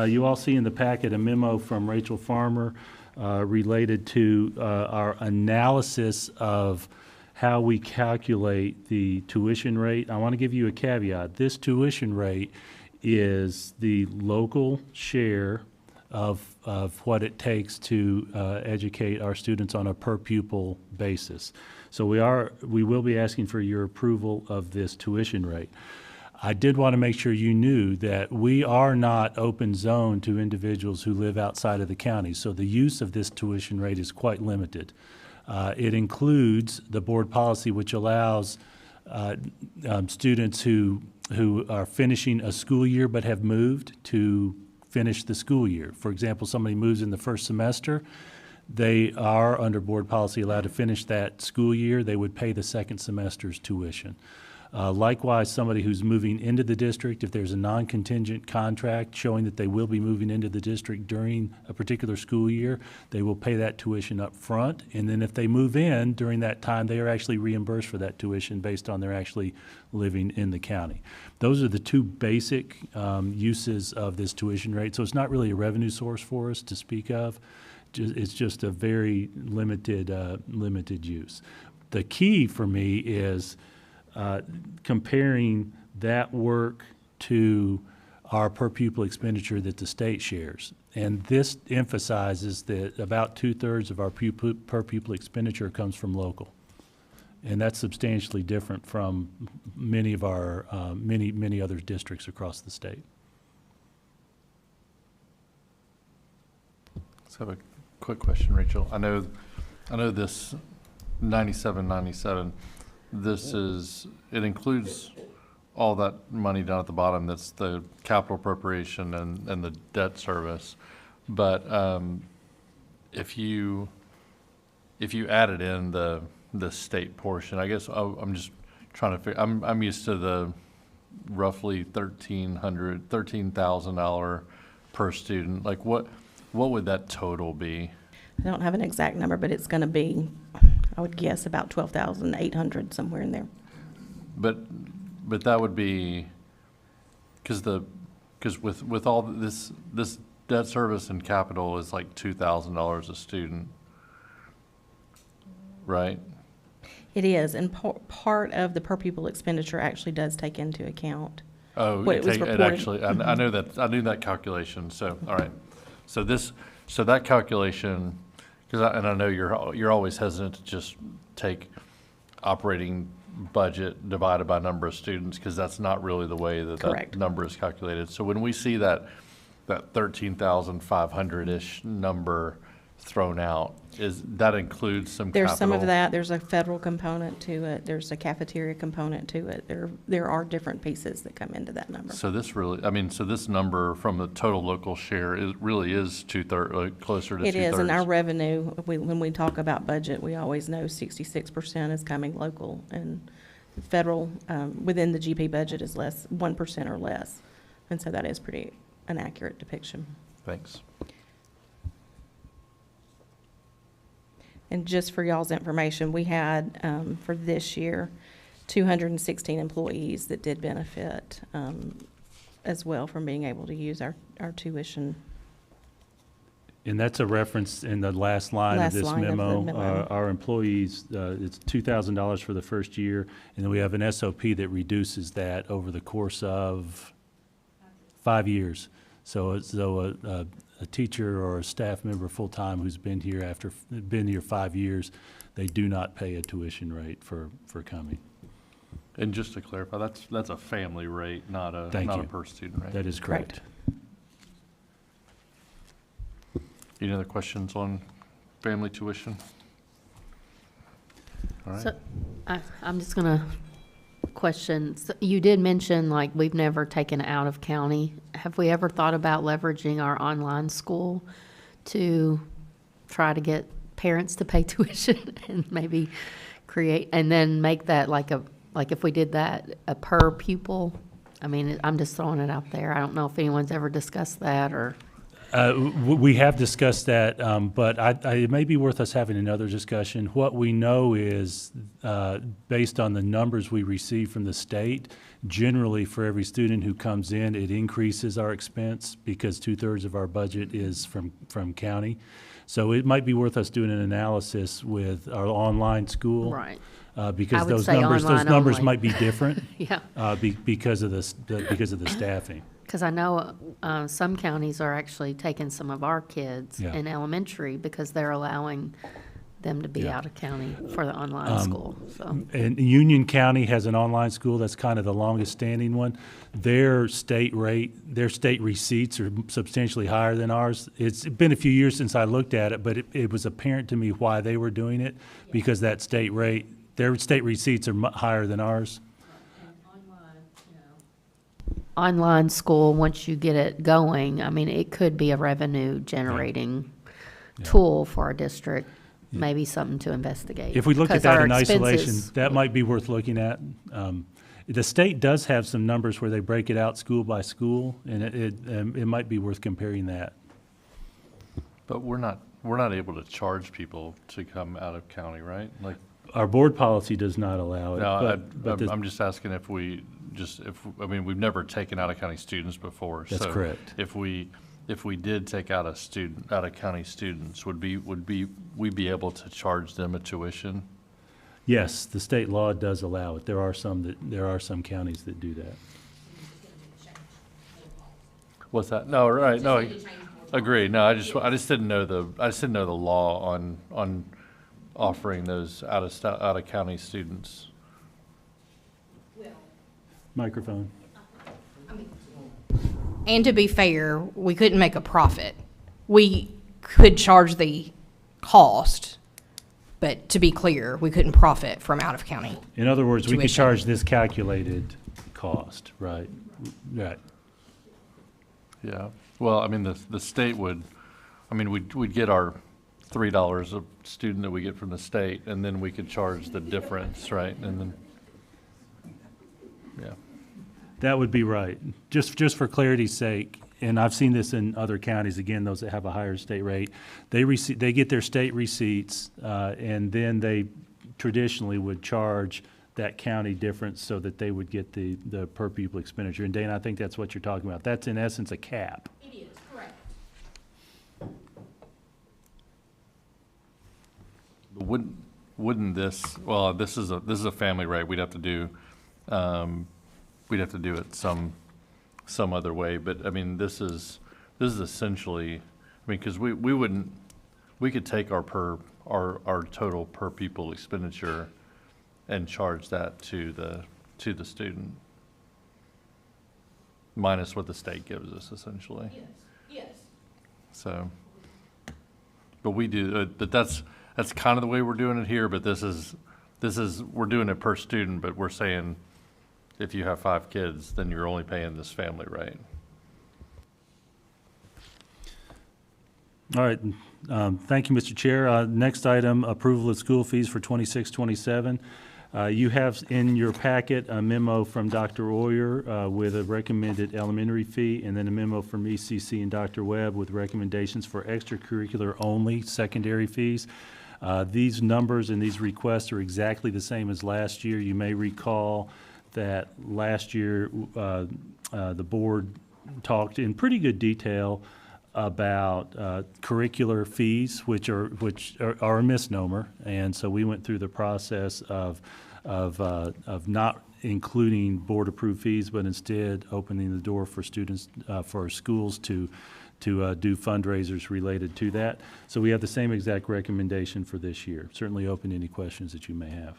You all see in the packet a memo from Rachel Farmer related to our analysis of how we calculate the tuition rate. I want to give you a caveat. This tuition rate is the local share of what it takes to educate our students on a per pupil basis. So we will be asking for your approval of this tuition rate. I did want to make sure you knew that we are not open zone to individuals who live outside of the county, so the use of this tuition rate is quite limited. It includes the board policy, which allows students who are finishing a school year but have moved to finish the school year. For example, somebody moves in the first semester, they are, under board policy, allowed to finish that school year. They would pay the second semester's tuition. Likewise, somebody who's moving into the district, if there's a non-contingent contract showing that they will be moving into the district during a particular school year, they will pay that tuition up front. And then if they move in during that time, they are actually reimbursed for that tuition based on their actually living in the county. Those are the 2 basic uses of this tuition rate. So it's not really a revenue source for us to speak of. It's just a very limited use. The key for me is comparing that work to our per pupil expenditure that the state shares. And this emphasizes that about 2/3 of our per pupil expenditure comes from local. And that's substantially different from many of our, many other districts across the state. Let's have a quick question, Rachel. I know this 9797, it includes all that money down at the bottom. That's the capital appropriation and the debt service. But if you added in the state portion, I guess I'm just trying to figure, I'm used to the roughly $13,000 per student. Like what would that total be? I don't have an exact number, but it's going to be, I would guess, about 12,800, somewhere in there. But that would be, because with all this debt service and capital is like $2,000 a student, right? It is, and part of the per pupil expenditure actually does take into account. Oh, what it was reported. actually, I know that, I knew that calculation. So all right, so that calculation, and I know you're always hesitant to just take operating budget divided by number of students, because that's not really the way that Correct. that number is calculated. So when we see that 13,500-ish number thrown out. That includes some capital? There's some of that, there's a federal component to it, there's a cafeteria component to it. There are different pieces that come into that number. So this really, I mean, so this number from the total local share, it really is closer to It two-thirds? is, and our revenue, when we talk about budget, we always know 66% is coming local, and federal, within the GP budget is 1% or less. And so that is pretty an accurate depiction. Thanks. And just for y'all's information, we had, for this year, 216 employees that did benefit as well from being able to use our tuition. And that's a reference in the last line of Last this line of the memo. memo. Our employees, it's $2,000 for the first year, and then we have an SOP that reduces that over the course of 5 years. So a teacher or a staff member full-time who's been here 5 years, they do not pay a tuition rate for coming. And just to clarify, that's a family rate, not a Thank you. per student rate. That is correct. Any other questions on family tuition? All right. So, I'm just gonna question, so you did mention, like, we've never taken out of county. Have we ever thought about leveraging our online school to try to get parents to pay tuition and maybe create, and then make that like if we did that, a per pupil? I mean, I'm just throwing it out there. I don't know if anyone's ever discussed that, or. We have discussed that, but it may be worth us having another discussion. What we know is, based on the numbers we receive from the state, generally for every student who comes in, it increases our expense because 2/3 of our budget is from county. So it might be worth us doing an analysis with our online school. Right. Because I would those say numbers online only. might be different. Yeah. Because of the staffing. Because I know some counties are actually taking some of our kids Yeah. in elementary because they're allowing them to be Yeah. out of county for the online school, so. And Union County has an online school that's kind of the longest standing one. Their state receipts are substantially higher than ours. It's been a few years since I looked at it, but it was apparent to me why they were doing it, because that state rate, their state receipts are higher than ours. Online school, once you get it going, I mean, it could be a revenue generating tool for our district, maybe something to investigate. If we look at because that our in isolation, expenses- that might be worth looking at. The state does have some numbers where they break it out school by school, and it might be worth comparing that. But we're not able to charge people to come out of county, right? Like, Our board policy does not allow it. no, but the- I'm just asking if I mean, we've never taken out of county students before. That's so correct. If we did take out out of county students, would we be able to charge them a tuition? Yes, the state law does allow it. There are some counties that do that. What's that? No, right, no, agree. No, I just didn't know the law on offering those out of county students. Microphone. And to be fair, we couldn't make a profit. We could charge the cost, but to be clear, we couldn't profit from out of county. In other words, we could Tuition. charge this calculated cost, right? Right. Yeah, well, I mean, the state would, I mean, we'd get our $3 a student that we get from the state, and then we could charge the difference, right? And then, yeah. That would be right. Just for clarity's sake, and I've seen this in other counties, again, those that have a higher state rate, they get their state receipts, and then they traditionally would charge that county difference so that they would get the per pupil expenditure. And Dana, I think that's what you're talking about. That's in essence a cap. It is, correct. Wouldn't this, well, this is a family rate, we'd have to do it some other way, but I mean, this is essentially, I mean, because we could take our total per pupil expenditure and charge that to the student, minus what the state gives us essentially. Yes, yes. So, but we do, but that's kind of the way we're doing it here, but this is, we're doing it per student, but we're saying if you have 5 kids, then you're only paying this family rate. All right, thank you, Mr. Chair. Next item, approval of school fees for 26-27. You have in your packet a memo from Dr. Oyer with a recommended elementary fee, and then a memo from ECC and Dr. Webb with recommendations for extracurricular only secondary fees. These numbers and these requests are exactly the same as last year. You may recall that last year the board talked in pretty good detail about curricular fees, which are a misnomer, and so we went through the process of not including board-approved fees, but instead opening the door for students, for schools to do fundraisers related to that. So we have the same exact recommendation for this year. Certainly open any questions that you may have.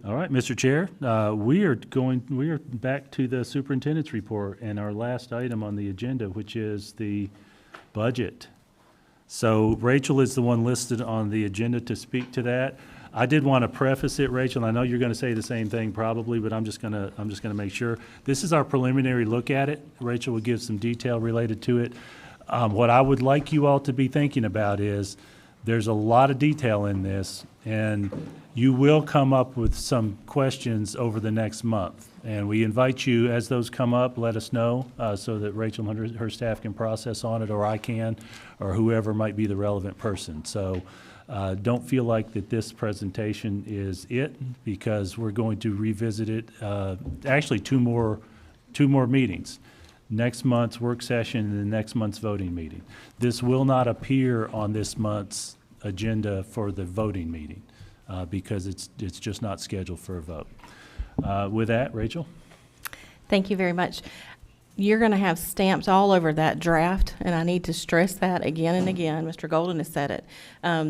All right, Mr. Chair, we are back to the superintendent's report and our last item on the agenda, which is the budget. So Rachel is the one listed on the agenda to speak to that. I did want to preface it, Rachel, and I know you're going to say the same thing probably, but I'm just going to make sure. This is our preliminary look at it. Rachel will give some detail related to it. What I would like you all to be thinking about is there's a lot of detail in this, and you will come up with some questions over the next month. And we invite you, as those come up, let us know so that Rachel and her staff can process on it, or I can, or whoever might be the relevant person. So don't feel like that this presentation is it, because we're going to revisit it, actually two more meetings. Next month's work session and the next month's voting meeting. This will not appear on this month's agenda for the voting meeting because it's just not scheduled for a vote. With that, Rachel? Thank you very much. You're going to have stamps all over that draft, and I need to stress that again and again. Mr. Golden has said it.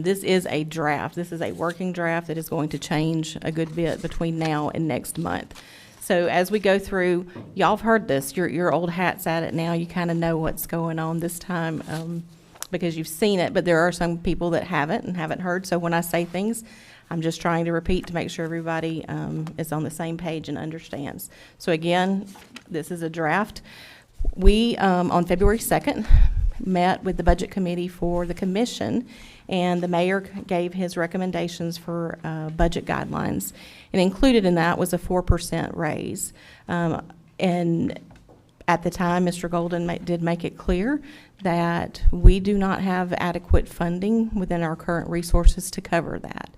This is a draft. This is a working draft that is going to change a good bit between now and next month. So as we go through, y'all have heard this. Your old hat's at it now. You kind of know what's going on this time because you've seen it, but there are some people that haven't heard. So when I say things, I'm just trying to repeat to make sure everybody is on the same page and understands. So again, this is a draft. We, on February 2nd, met with the Budget Committee for the Commission, and the mayor gave his recommendations for budget guidelines. And included in that was a 4% raise. And at the time, Mr. Golden did make it clear that we do not have adequate funding within our current resources to cover that.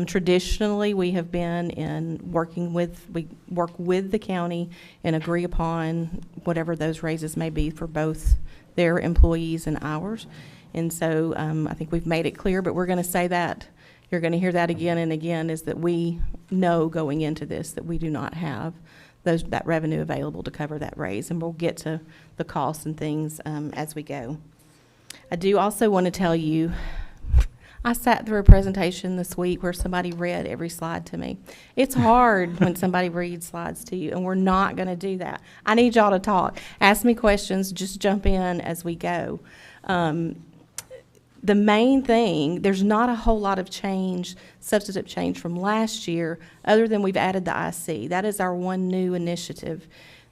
Traditionally, we have been we work with the county and agree upon whatever those raises may be for both their employees and ours. And so I think we've made it clear, but we're going to say that, you're going to hear that again and again, is that we know going into this that we do not have that revenue available to cover that raise, and we'll get to the costs and things as we go. I do also want to tell you, I sat through a presentation this week where somebody read every slide to me. It's hard when somebody reads slides to you, and we're not going to do that. I need y'all to talk. Ask me questions. Just jump in as we go. The main thing, there's not a whole lot of change, substantive change from last year, other than we've added the IC. That is our one new initiative,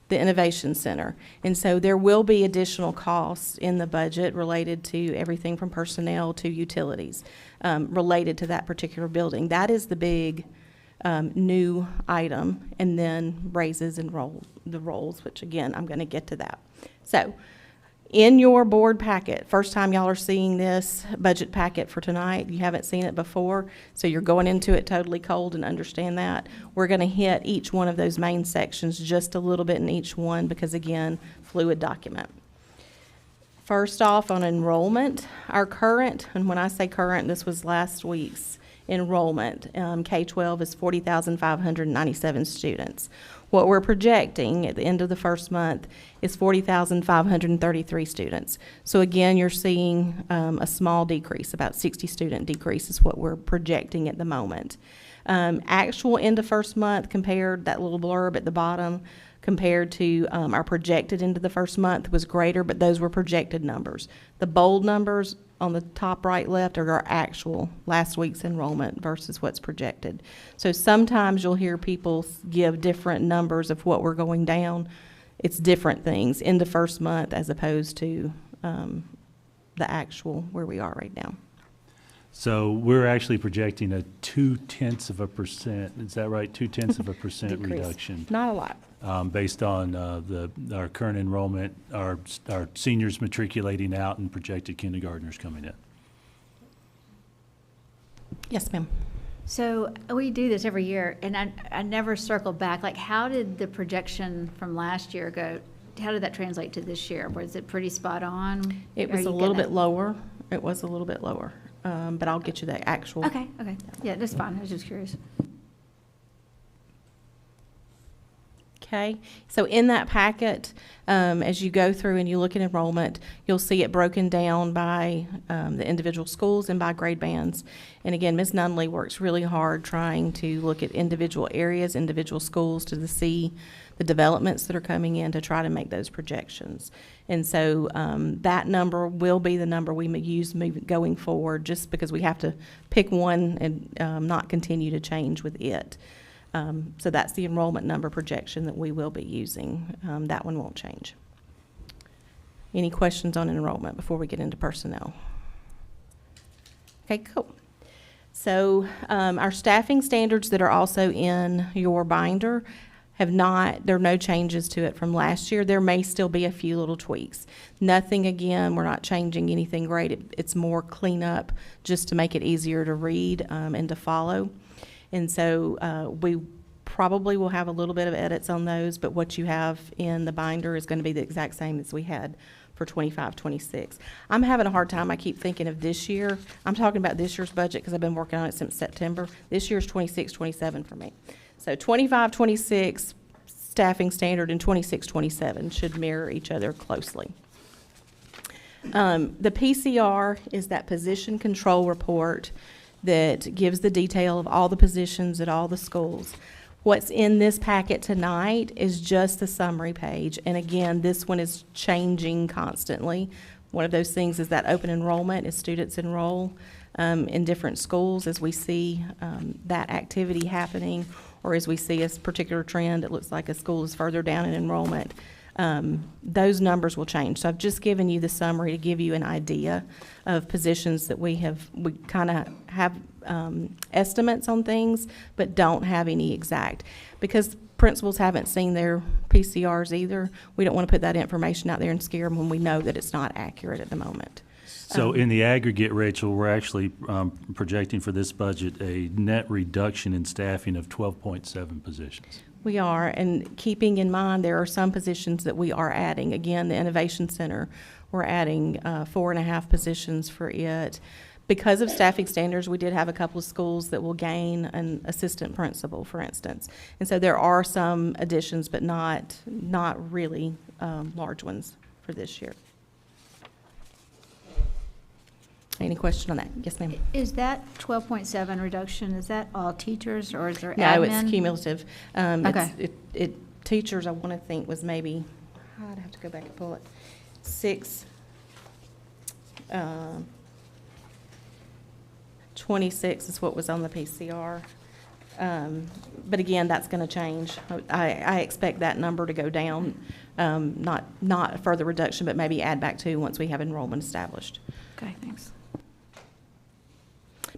the Innovation Center. And so there will be additional costs in the budget related to everything from personnel to utilities related to that particular building. That is the big new item, and then raises and the roles, which again, I'm going to get to that. So in your board packet, first time y'all are seeing this budget packet for tonight, you haven't seen it before, so you're going into it totally cold, and understand that. We're going to hit each one of those main sections just a little bit in each one because, again, fluid document. First off, on enrollment, our current, and when I say current, this was last week's enrollment, K-12 is 40,597 students. What we're projecting at the end of the first month is 40,533 students. So again, you're seeing a small decrease, about 60 student decrease is what we're projecting at the moment. Actual end of first month compared, that little blurb at the bottom, compared to our projected into the first month was greater, but those were projected numbers. The bold numbers on the top right left are our actual last week's enrollment versus what's projected. So sometimes you'll hear people give different numbers of what we're going down. It's different things in the first month as opposed to the actual where we are right now. So we're actually projecting a 0.2%, is that right? 0.2% Decrease. reduction, Not a lot. based on our current enrollment, our seniors matriculating out and projected kindergartners coming in. Yes, ma'am. So we do this every year, and I never circle back. Like, how did the projection from last year go? How did that translate to this year? Was it pretty spot on? It Are was you a little getting bit lower. It was a little bit lower, but I'll get you the actual. Okay, yeah, that's fine. I was just curious. Okay, so in that packet, as you go through and you look at enrollment, you'll see it broken down by the individual schools and by grade bands. And again, Ms. Nunley works really hard trying to look at individual areas, individual schools to see the developments that are coming in to try to make those projections. And so that number will be the number we use going forward, just because we have to pick one and not continue to change with it. So that's the enrollment number projection that we will be using. That one won't change. Any questions on enrollment before we get into personnel? Okay, cool. So our staffing standards that are also in your binder there are no changes to it from last year. There may still be a few little tweaks. Nothing, again, we're not changing anything great. It's more cleanup just to make it easier to read and to follow. And so we probably will have a little bit of edits on those, but what you have in the binder is going to be the exact same as we had for 25, 26. I'm having a hard time. I keep thinking of this year. I'm talking about this year's budget because I've been working on it since September. This year's 26, 27 for me. So 25, 26 staffing standard and 26, 27 should mirror each other closely. The PCR is that position control report that gives the detail of all the positions at all the schools. What's in this packet tonight is just the summary page. And again, this one is changing constantly. One of those things is that open enrollment as students enroll in different schools as we see that activity happening, or as we see a particular trend, it looks like a school is further down in enrollment. Those numbers will change. So I've just given you the summary to give you an idea of positions that we kind of have estimates on things, but don't have any exact. Because principals haven't seen their PCRs either, we don't want to put that information out there and scare them when we know that it's not accurate at the moment. So in the aggregate, Rachel, we're actually projecting for this budget a net reduction in staffing of 12.7 positions. We are, and keeping in mind there are some positions that we are adding. Again, the Innovation Center, we're adding 4.5 positions for it. Because of staffing standards, we did have a couple of schools that will gain an assistant principal, for instance. And so there are some additions, but not really large ones for this year. Any question on that? Yes, ma'am. Is that 12.7 reduction, is that all teachers, or is there admin? No, it's cumulative. Okay. Teachers, I want to think was maybe, I'd have to go back and pull it, 26 is what was on the PCR. But again, that's going to change. I expect that number to go down, not a further reduction, but maybe add back to once we have enrollment established. Okay, thanks.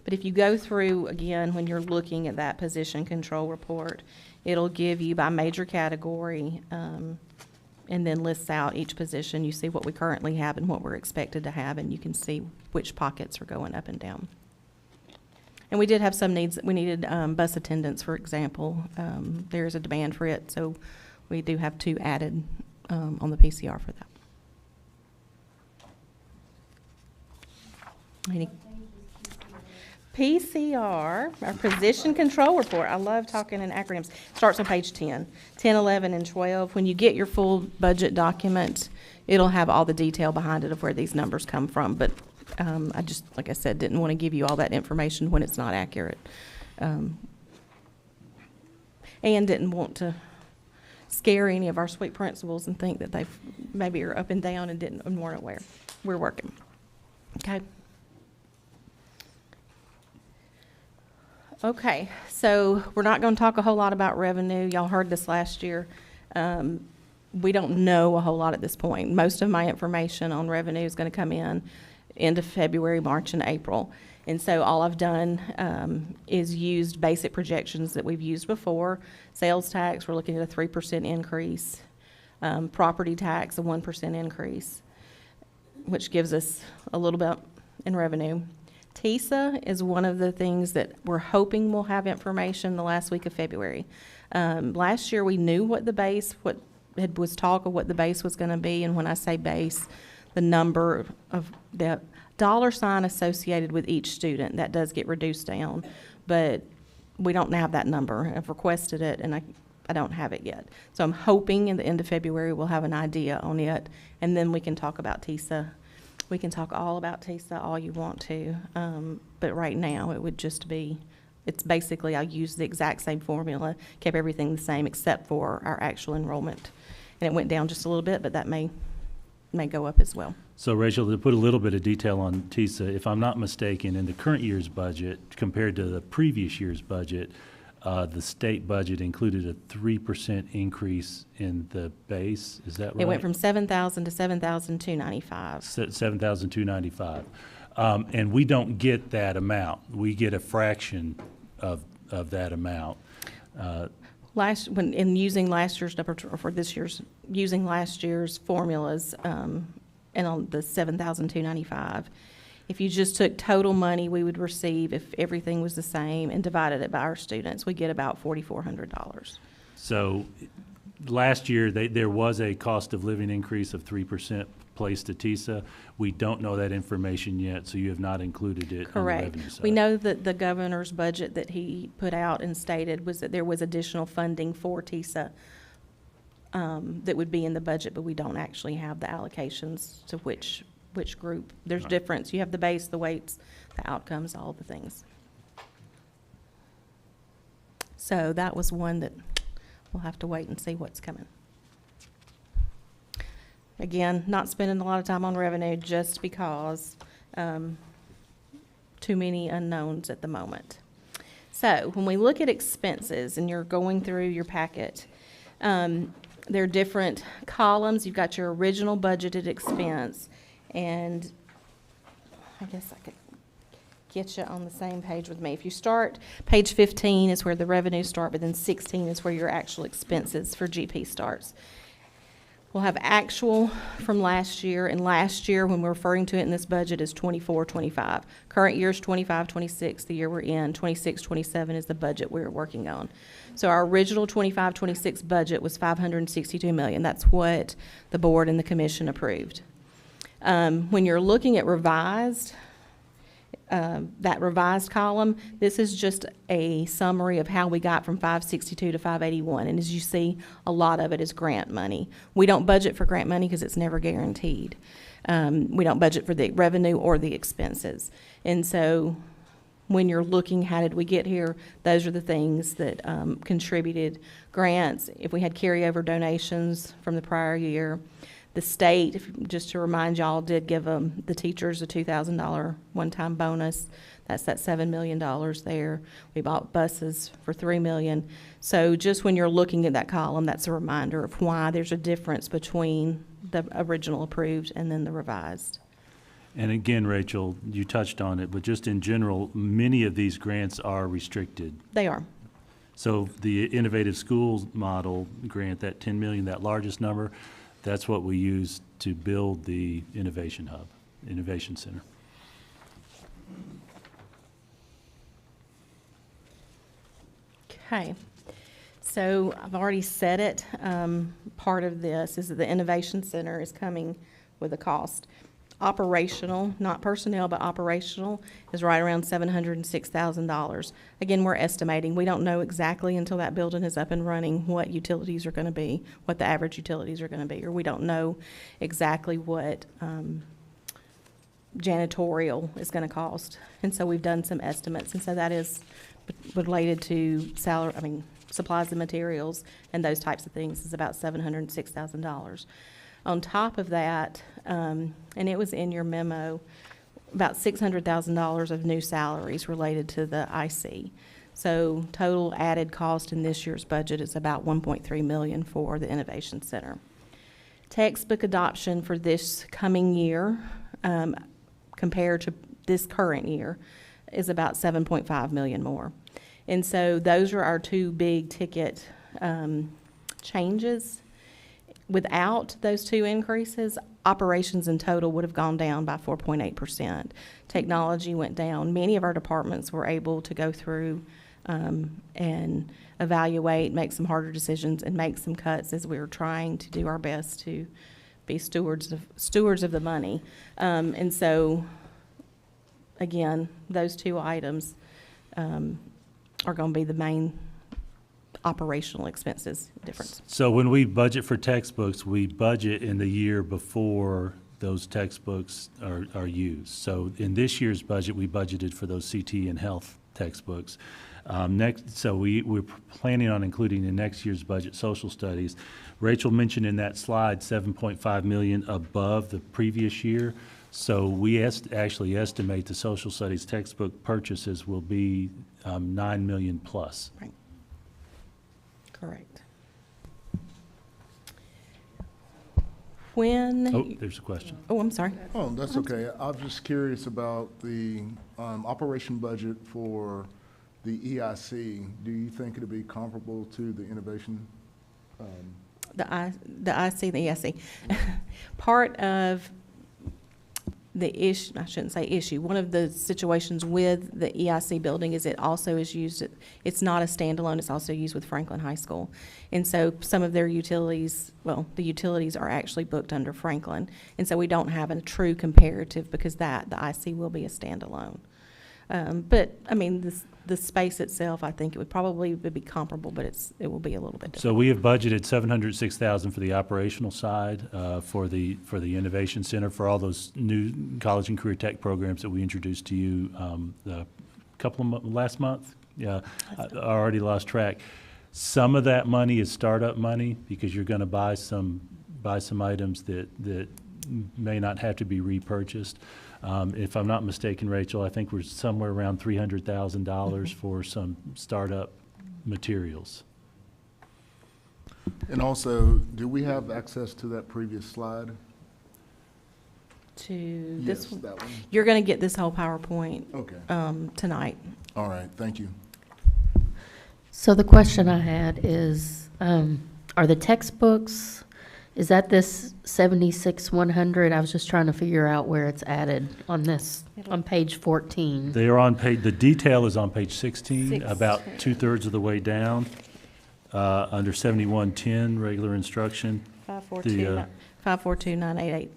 But if you go through, again, when you're looking at that position control report, it'll give you by major category, and then lists out each position. You see what we currently have and what we're expected to have, and you can see which pockets are going up and down. And we did have some needs. We needed bus attendants, for example. There is a demand for it, so we do have 2 added on the PCR for that. Any PCR, our position control report. I love talking in acronyms. Starts on page 10, 11, and 12. When you get your full budget document, it'll have all the detail behind it of where these numbers come from. But I just, like I said, didn't want to give you all that information when it's not accurate. and didn't want to scare any of our sweet principals and think that they maybe are up and down and weren't aware. We're working. Okay. Okay, so we're not going to talk a whole lot about revenue. Y'all heard this last year. We don't know a whole lot at this point. Most of my information on revenue is going to come in end of February, March, and April. And so all I've done is used basic projections that we've used before. Sales tax, we're looking at a 3% increase. Property tax, a 1% increase, which gives us a little bit in revenue. TISA is one of the things that we're hoping we'll have information the last week of February. Last year, we knew what the base, was talk of what the base was going to be, and when I say base, the number of the dollar sign associated with each student, that does get reduced down, but we don't have that number. I've requested it, and I don't have it yet. So I'm hoping in the end of February we'll have an idea on it, and then we can talk about TISA. We can talk all about TISA all you want to, but right now it would just be, it's basically I used the exact same formula, kept everything the same except for our actual enrollment. And it went down just a little bit, but that may go up as well. So Rachel, to put a little bit of detail on TISA, if I'm not mistaken, in the current year's budget compared to the previous year's budget, the state budget included a 3% increase in the base. Is that right? It went from 7,000 to 7,295. 7,295. And we don't get that amount. We get a fraction of that amount. Using last year's number, or for this year's, using last year's formulas, and on the 7,295, if you just took total money we would receive if everything was the same and divided it by our students, we get about $4,400. So last year, there was a cost of living increase of 3% placed to TISA. We don't know that information yet, so you have not included it on the revenue side. We know that the governor's budget that he put out and stated was that there was additional funding for TISA that would be in the budget, but we don't actually have the allocations to which group. There's difference. You have the base, the weights, the outcomes, all the things. So that was one that we'll have to wait and see what's coming. Again, not spending a lot of time on revenue just because too many unknowns at the moment. So when we look at expenses and you're going through your packet, there are different columns. You've got your original budgeted expense, and I guess I could get you on the same page with me. If you start, page 15 is where the revenues start, but then 16 is where your actual expenses for GP starts. We'll have actual from last year, and last year, when we're referring to it in this budget, is 24-25. Current year is 25-26, the year we're in. 26-27 is the budget we're working on. So our original 25-26 budget was $562 million. That's what the board and the commission approved. When you're looking at revised, that revised column, this is just a summary of how we got from 562 to 581. And as you see, a lot of it is grant money. We don't budget for grant money because it's never guaranteed. We don't budget for the revenue or the expenses. And so when you're looking, how did we get here? Those are the things that contributed. Grants, if we had carryover donations from the prior year. The state, just to remind y'all, did give the teachers a $2,000 one-time bonus. That's that $7 million there. We bought buses for $3 million. So just when you're looking at that column, that's a reminder of why there's a difference between the original approved and then the revised. And again, Rachel, you touched on it, but just in general, many of these grants are restricted. They are. So the Innovative Schools Model grant, that $10 million, that largest number, that's what we use to build the Innovation Hub, Innovation Center. Okay. So I've already said it. Part of this is that the Innovation Center is coming with a cost. Operational, not personnel, but operational, is right around $706,000. Again, we're estimating. We don't know exactly until that building is up and running what utilities are going to be, what the average utilities are going to be, or we don't know exactly what janitorial is going to cost. And so we've done some estimates, and so that is related to supplies and materials and those types of things is about $706,000. On top of that, and it was in your memo, about $600,000 of new salaries related to the IC. So total added cost in this year's budget is about $1.3 million for the Innovation Center. Textbook adoption for this coming year, compared to this current year, is about $7.5 million more. And so those are our two big ticket changes. Without those two increases, operations in total would have gone down by 4.8%. Technology went down. Many of our departments were able to go through and evaluate, make some harder decisions, and make some cuts as we were trying to do our best to be stewards of the money. And so, again, those two items are going to be the main operational expenses difference. So when we budget for textbooks, we budget in the year before those textbooks are used. So in this year's budget, we budgeted for those CT and health textbooks. So we're planning on including in next year's budget social studies. Rachel mentioned in that slide 7.5 million above the previous year. So we actually estimate the social studies textbook purchases will be 9 million plus. Right. Correct. When? Oh, there's a question. Oh, I'm sorry. Oh, that's okay. I was just curious about the operation budget for the EIC. Do you think it'll be comparable to the innovation? The IC, the EIC. Part of the issue, I shouldn't say issue, one of the situations with the EIC building is it also is used, it's not a standalone, it's also used with Franklin High School. And so some of their utilities, well, the utilities are actually booked under Franklin. And so we don't have a true comparative because the IC will be a standalone. But, I mean, the space itself, I think it would probably be comparable, but it will be a little bit different. So we have budgeted $706,000 for the operational side, for the Innovation Center, for all those new college and career tech programs that we introduced to you a couple of last month. Yeah, I already lost track. Some of that money is startup money because you're going to buy some items that may not have to be repurchased. If I'm not mistaken, Rachel, I think we're somewhere around $300,000 for some startup materials. And also, do we have access to that previous slide? To Yes, this one? that one. You're going to get this whole PowerPoint Okay. tonight. All right, thank you. So the question I had is, are the textbooks, is that this 76,100? I was just trying to figure out where it's added on this, on page 14. They are on page, the detail is on page 16, about 2/3 of the way down, under 7110, regular instruction. 542-988,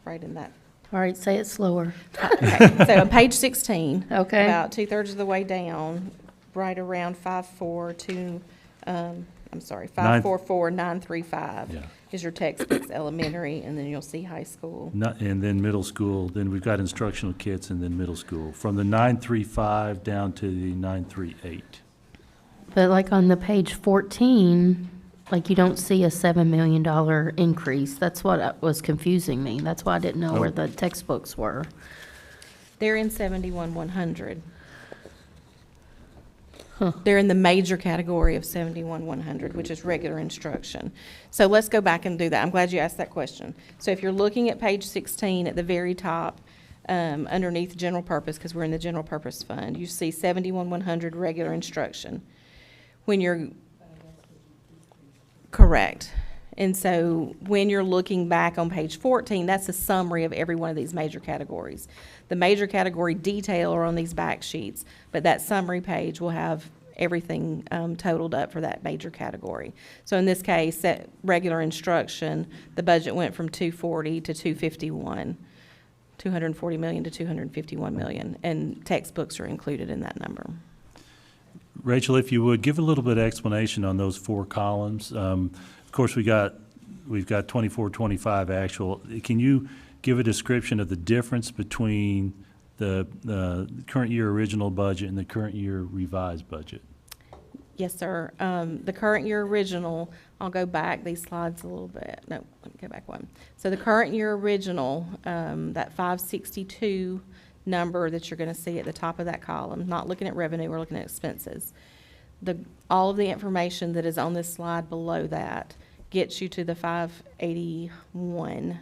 right in that. All right, say it slower. Okay, so on page 16. Okay. About 2/3 of the way down, right around 544-935 Yeah. is your textbooks, elementary, and then you'll see high school. And then middle school, then we've got instructional kits and then middle school, from the 935 down to the 938. But like on the page 14, like you don't see a $7 million increase. That's what was confusing me. That's why I didn't know where the textbooks were. They're in 71-100. They're in the major category of 71-100, which is regular instruction. So let's go back and do that. I'm glad you asked that question. So if you're looking at page 16 at the very top, underneath general purpose, because we're in the general purpose fund, you see 71-100 regular instruction. When you're correct. And so when you're looking back on page 14, that's a summary of every one of these major categories. The major category detail are on these back sheets, but that summary page will have everything totaled up for that major category. So in this case, that regular instruction, the budget went from 240 to 251, 240 million to 251 million, and textbooks are included in that number. Rachel, if you would, give a little bit of explanation on those four columns. Of course, we've got 24, 25 actual. Can you give a description of the difference between the current year original budget and the current year revised budget? Yes, sir. The current year original, I'll go back these slides a little bit. No, let me go back one. So the current year original, that 562 number that you're going to see at the top of that column, not looking at revenue, we're looking at expenses. All of the information that is on this slide below that gets you to the 581.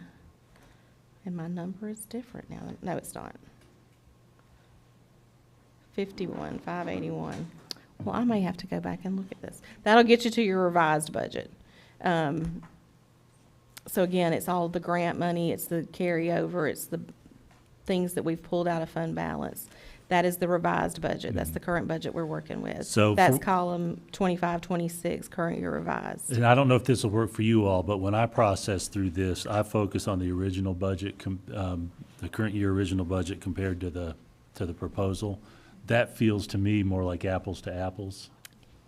And my number is different now. No, it's not. 51, 581. Well, I may have to go back and look at this. That'll get you to your revised budget. So again, it's all the grant money, it's the carryover, it's the things that we've pulled out of fund balance. That is the revised budget. That's the current budget we're working with. So That's for- column 25, 26, current year revised. And I don't know if this will work for you all, but when I process through this, I focus on the original budget, the current year original budget compared to the proposal. That feels to me more like apples to apples.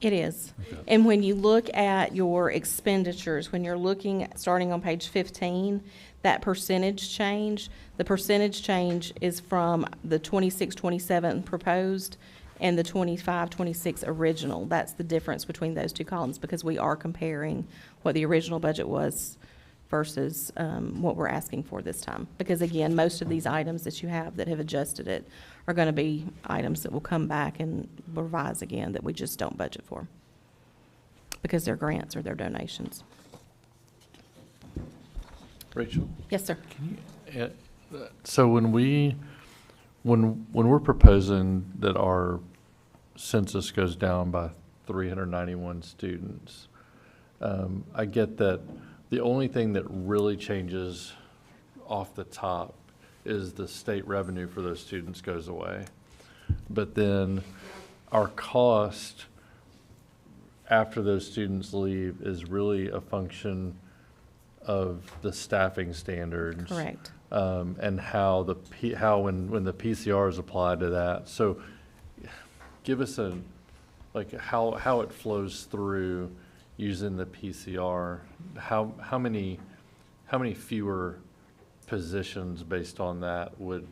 It is. Okay. And when you look at your expenditures, when you're looking, starting on page 15, that percentage change, the percentage change is from the 26-27 proposed and the 25-26 original. That's the difference between those two columns, because we are comparing what the original budget was versus what we're asking for this time. Because again, most of these items that you have that have adjusted it are going to be items that will come back and revise again that we just don't budget for because they're grants or they're donations. Rachel? Yes, sir. So when we're proposing that our census goes down by 391 students, I get that the only thing that really changes off the top is the state revenue for those students goes away. But then our cost after those students leave is really a function of the staffing standards. Correct. And how when the PCR is applied to that. So give us how it flows through using the PCR. How many fewer positions based on that would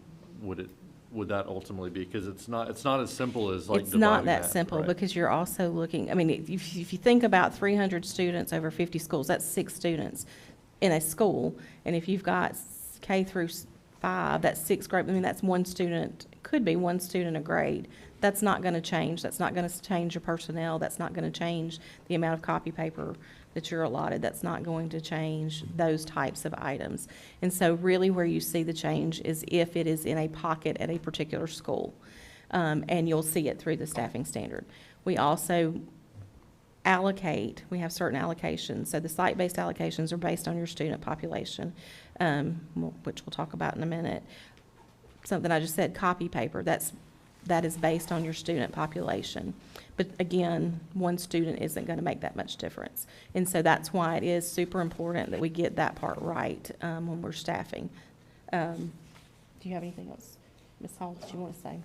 that ultimately be? Because it's not as simple as like It's not dividing that simple, right? because you're also looking, I mean, if you think about 300 students over 50 schools, that's 6 students in a school. And if you've got K through 5, that's 6 grade, I mean, that's one student, could be one student a grade. That's not going to change. That's not going to change your personnel. That's not going to change the amount of copy paper that you're allotted. That's not going to change those types of items. And so really where you see the change is if it is in a pocket at a particular school. And you'll see it through the staffing standard. We also allocate, we have certain allocations. So the site-based allocations are based on your student population, which we'll talk about in a minute. Something I just said, copy paper, that is based on your student population. But again, one student isn't going to make that much difference. And so that's why it is super important that we get that part right when we're staffing. Do you have anything else, Ms. Hall, that you want to say?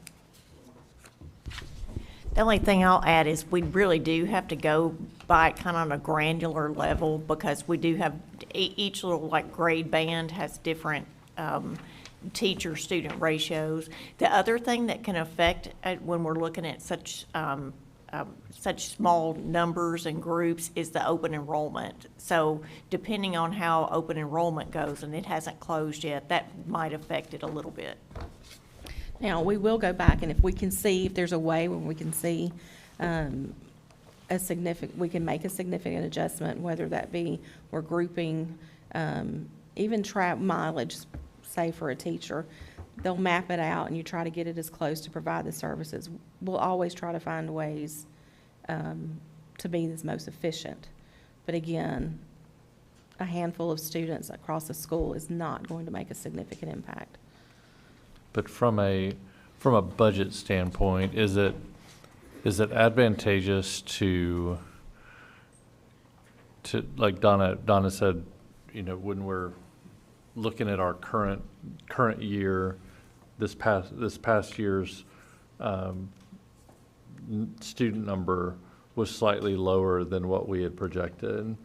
The only thing I'll add is we really do have to go by kind of on a granular level, because we do have, each little like grade band has different teacher-student ratios. The other thing that can affect when we're looking at such small numbers and groups is the open enrollment. So depending on how open enrollment goes, and it hasn't closed yet, that might affect it a little bit. Now, we will go back, and if we can see, if there's a way where we can see we can make a significant adjustment, whether that be we're grouping, even mileage, say for a teacher, they'll map it out and you try to get it as close to provide the services. We'll always try to find ways to be as most efficient. But again, a handful of students across a school is not going to make a significant impact. But from a budget standpoint, is it advantageous to like Donna said, when we're looking at our current year, this past year's student number was slightly lower than what we had projected.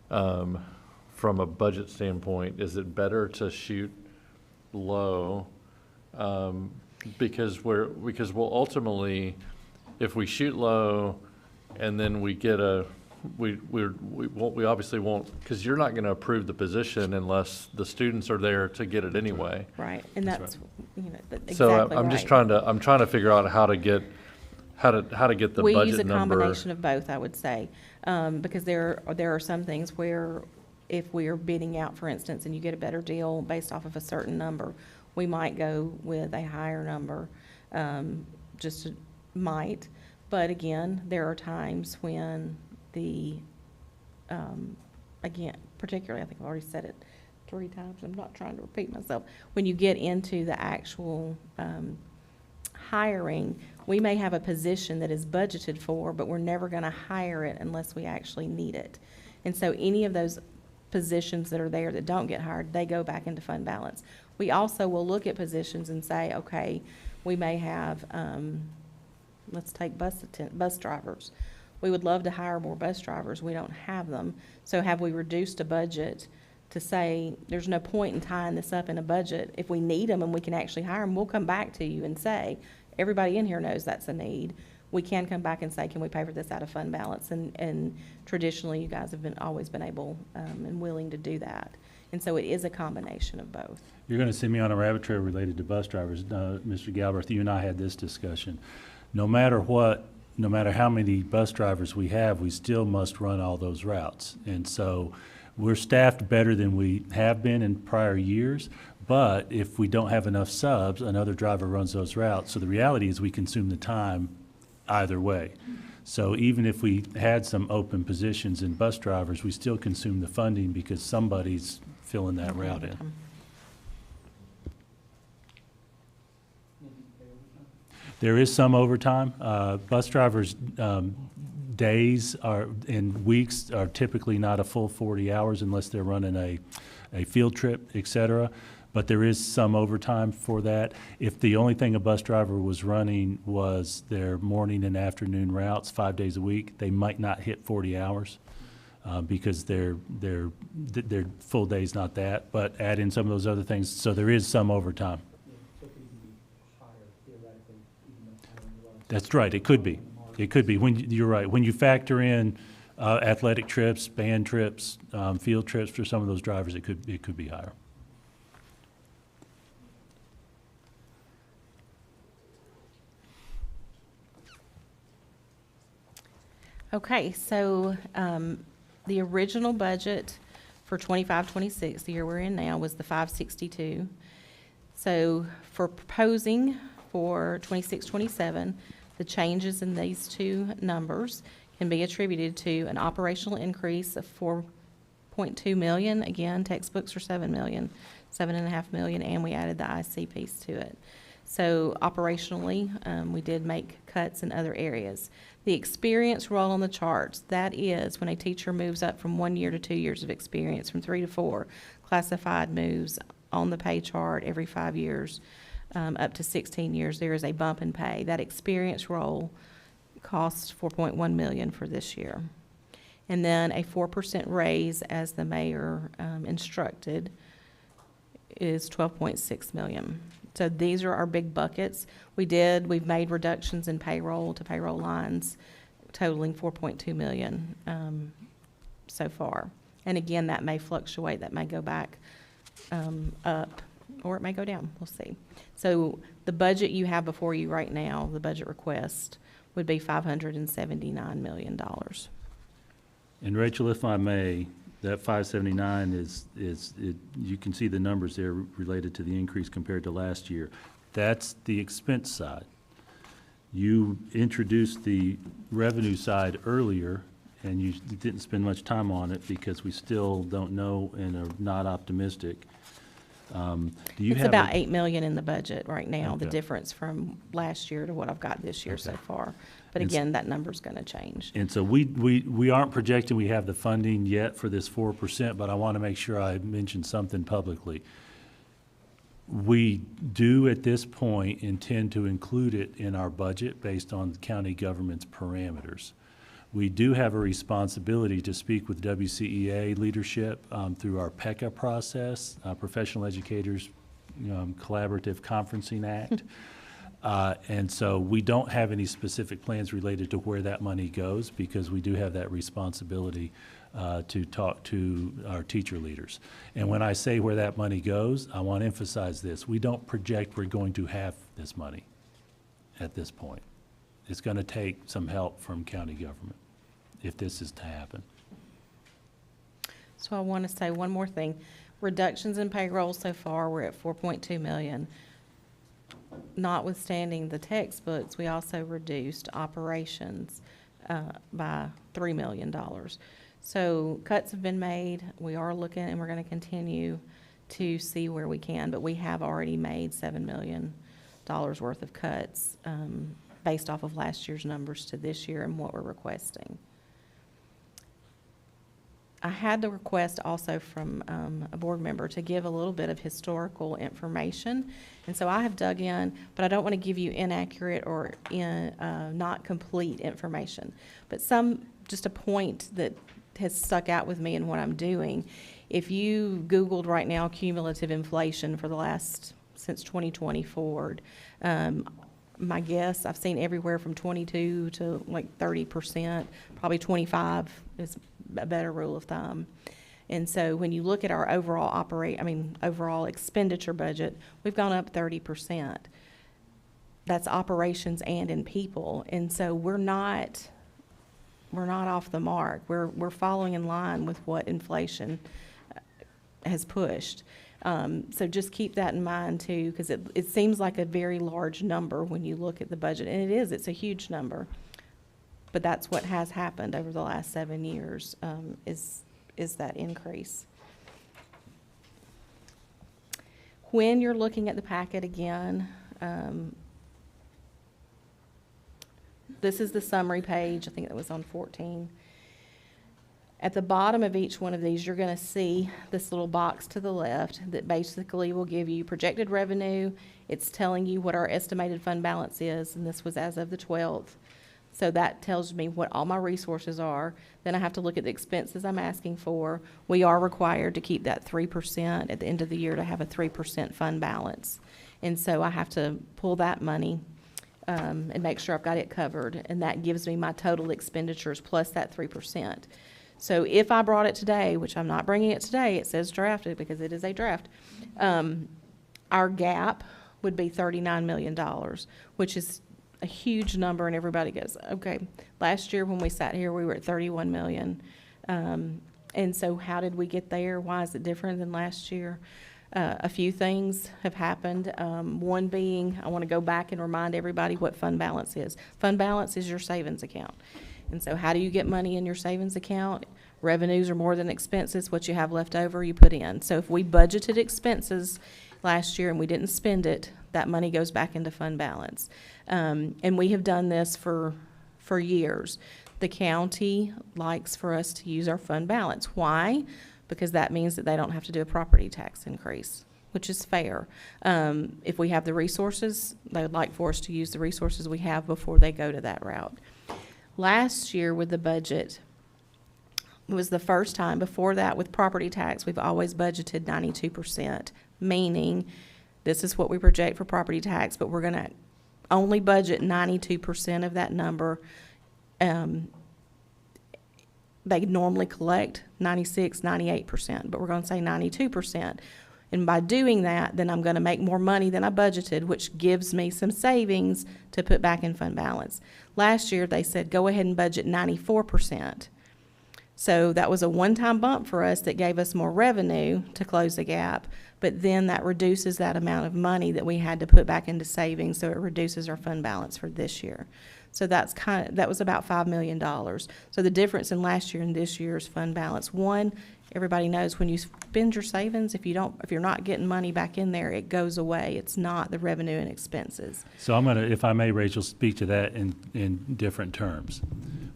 From a budget standpoint, is it better to shoot low? Because we'll ultimately, if we shoot low, and then we get we obviously won't, because you're not going to approve the position unless the students are there to get it anyway. Right, and that's, you know, exactly So I'm just right. I'm trying to figure out how to get the budget number. We use a combination of both, I would say, because there are some things where if we are bidding out, for instance, and you get a better deal based off of a certain number, we might go with a higher number, might. But again, there are times when again, particularly, I think I've already said it 3 times, I'm not trying to repeat myself. When you get into the actual hiring, we may have a position that is budgeted for, but we're never going to hire it unless we actually need it. And so any of those positions that are there that don't get hired, they go back into fund balance. We also will look at positions and say, okay, we may have, let's take bus drivers. We would love to hire more bus drivers. We don't have them. So have we reduced a budget to say, there's no point in tying this up in a budget. If we need them and we can actually hire them, we'll come back to you and say, everybody in here knows that's a need. We can come back and say, can we pay for this out of fund balance? And traditionally, you guys have always been able and willing to do that. And so it is a combination of both. You're going to send me on a rabbit trail related to bus drivers. Mr. Galbraith, you and I had this discussion. No matter how many bus drivers we have, we still must run all those routes. And so we're staffed better than we have been in prior years, but if we don't have enough subs, another driver runs those routes. So the reality is we consume the time either way. So even if we had some open positions in bus drivers, we still consume the funding because somebody's filling that route in. There is some overtime. Bus drivers' days and weeks are typically not a full 40 hours unless they're running a field trip, et cetera. But there is some overtime for that. If the only thing a bus driver was running was their morning and afternoon routes 5 days a week, they might not hit 40 hours because their full day's not that. But add in some of those other things, so there is some overtime. That's right, it could be. It could be. You're right. When you factor in athletic trips, band trips, field trips for some of those drivers, it could be higher. Okay, so the original budget for 25-26, the year we're in now, was the 562. So for proposing for 26-27, the changes in these two numbers can be attributed to an operational increase of $4.2 million. Again, textbooks are $7 million, $7.5 million, and we added the IC piece to it. So operationally, we did make cuts in other areas. The experience roll on the charts, that is when a teacher moves up from 1 year to 2 years of experience, from 3 to 4. Classified moves on the pay chart every 5 years. Up to 16 years, there is a bump in pay. That experience roll costs $4.1 million for this year. And then a 4% raise, as the mayor instructed, is $12.6 million. So these are our big buckets. We've made reductions in payroll to payroll lines totaling $4.2 million so far. And again, that may fluctuate, that may go back up, or it may go down, we'll see. So the budget you have before you right now, the budget request, would be $579 million. And Rachel, if I may, that 579 you can see the numbers there related to the increase compared to last year. That's the expense side. You introduced the revenue side earlier, and you didn't spend much time on it because we still don't know and are not optimistic. It's about $8 million in the budget right now, Okay. the difference from last year to what I've got this year so far. But again, that number's gonna change. And so we aren't projecting we have the funding yet for this 4%, but I want to make sure I mention something publicly. We do at this point intend to include it in our budget based on the county government's parameters. We do have a responsibility to speak with WCEA leadership through our PECA process, Professional Educators Collaborative Conferencing Act. And so we don't have any specific plans related to where that money goes, because we do have that responsibility to talk to our teacher leaders. And when I say where that money goes, I want to emphasize this. We don't project we're going to have this money at this point. It's going to take some help from county government if this is to happen. So I want to say one more thing. Reductions in payroll so far, we're at 4.2 million. Notwithstanding the textbooks, we also reduced operations by $3 million. So cuts have been made. We are looking, and we're going to continue to see where we can, but we have already made $7 million worth of cuts based off of last year's numbers to this year and what we're requesting. I had the request also from a board member to give a little bit of historical information. And so I have dug in, but I don't want to give you inaccurate or not complete information. But just a point that has stuck out with me in what I'm doing. If you Googled right now cumulative inflation for the last, since 2020 forward, my guess, I've seen everywhere from 22 to like 30%, probably 25 is a better rule of thumb. And so when you look at our overall overall expenditure budget, we've gone up 30%. That's operations and in people. And so we're not off the mark. We're following in line with what inflation has pushed. So just keep that in mind too, because it seems like a very large number when you look at the budget, and it is. It's a huge number. But that's what has happened over the last 7 years, is that increase. When you're looking at the packet again, this is the summary page. I think that was on 14. At the bottom of each one of these, you're going to see this little box to the left that basically will give you projected revenue. It's telling you what our estimated fund balance is, and this was as of the 12th. So that tells me what all my resources are. Then I have to look at the expenses I'm asking for. We are required to keep that 3% at the end of the year to have a 3% fund balance. And so I have to pull that money and make sure I've got it covered. And that gives me my total expenditures plus that 3%. So if I brought it today, which I'm not bringing it today, it says drafted because it is a draft, our gap would be $39 million, which is a huge number, and everybody goes, okay, last year when we sat here, we were at 31 million. And so how did we get there? Why is it different than last year? A few things have happened. One being, I want to go back and remind everybody what fund balance is. Fund balance is your savings account. And so how do you get money in your savings account? Revenues are more than expenses. What you have left over, you put in. So if we budgeted expenses last year and we didn't spend it, that money goes back into fund balance. And we have done this for years. The county likes for us to use our fund balance. Why? Because that means that they don't have to do a property tax increase, which is fair. If we have the resources, they would like for us to use the resources we have before they go to that route. Last year with the budget, it was the first time. Before that, with property tax, we've always budgeted 92%, meaning this is what we project for property tax, but we're going to only budget 92% of that number. They normally collect 96, 98%, but we're going to say 92%. And by doing that, then I'm going to make more money than I budgeted, which gives me some savings to put back in fund balance. Last year, they said, go ahead and budget 94%. So that was a one-time bump for us that gave us more revenue to close the gap, but then that reduces that amount of money that we had to put back into savings, so it reduces our fund balance for this year. So that was about $5 million. So the difference in last year and this year's fund balance, one, everybody knows when you spend your savings, if you're not getting money back in there, it goes away. It's not the revenue and expenses. So I'm going to, if I may, Rachel, speak to that in different terms.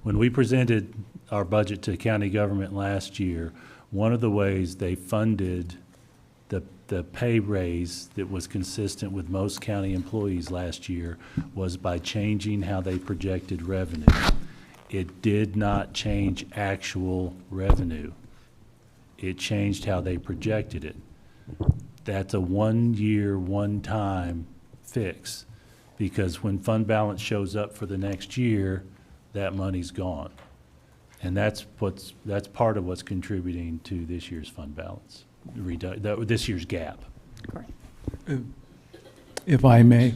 When we presented our budget to county government last year, one of the ways they funded the pay raise that was consistent with most county employees last year was by changing how they projected revenue. It did not change actual revenue. It changed how they projected it. That's a 1 year, one time fix. because when fund balance shows up for the next year, that money's gone. And that's part of what's contributing to this year's fund balance, this year's gap. Correct. If I may,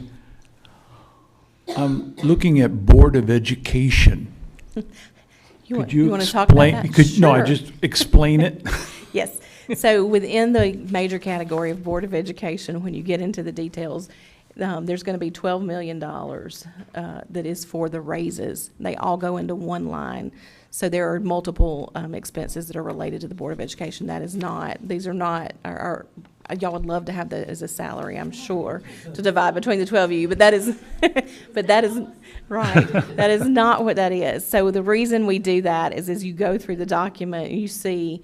I'm looking at Board of Education. Could you want to talk about that? No, I Sure. just explain it. Yes. So within the major category of Board of Education, when you get into the details, there's going to be $12 million that is for the raises. They all go into one line. So there are multiple expenses that are related to the Board of Education. These are not, y'all would love to have that as a salary, I'm sure, to divide between the 12 of you, but that is, right, that is not what that is. So the reason we do that is as you go through the document, you see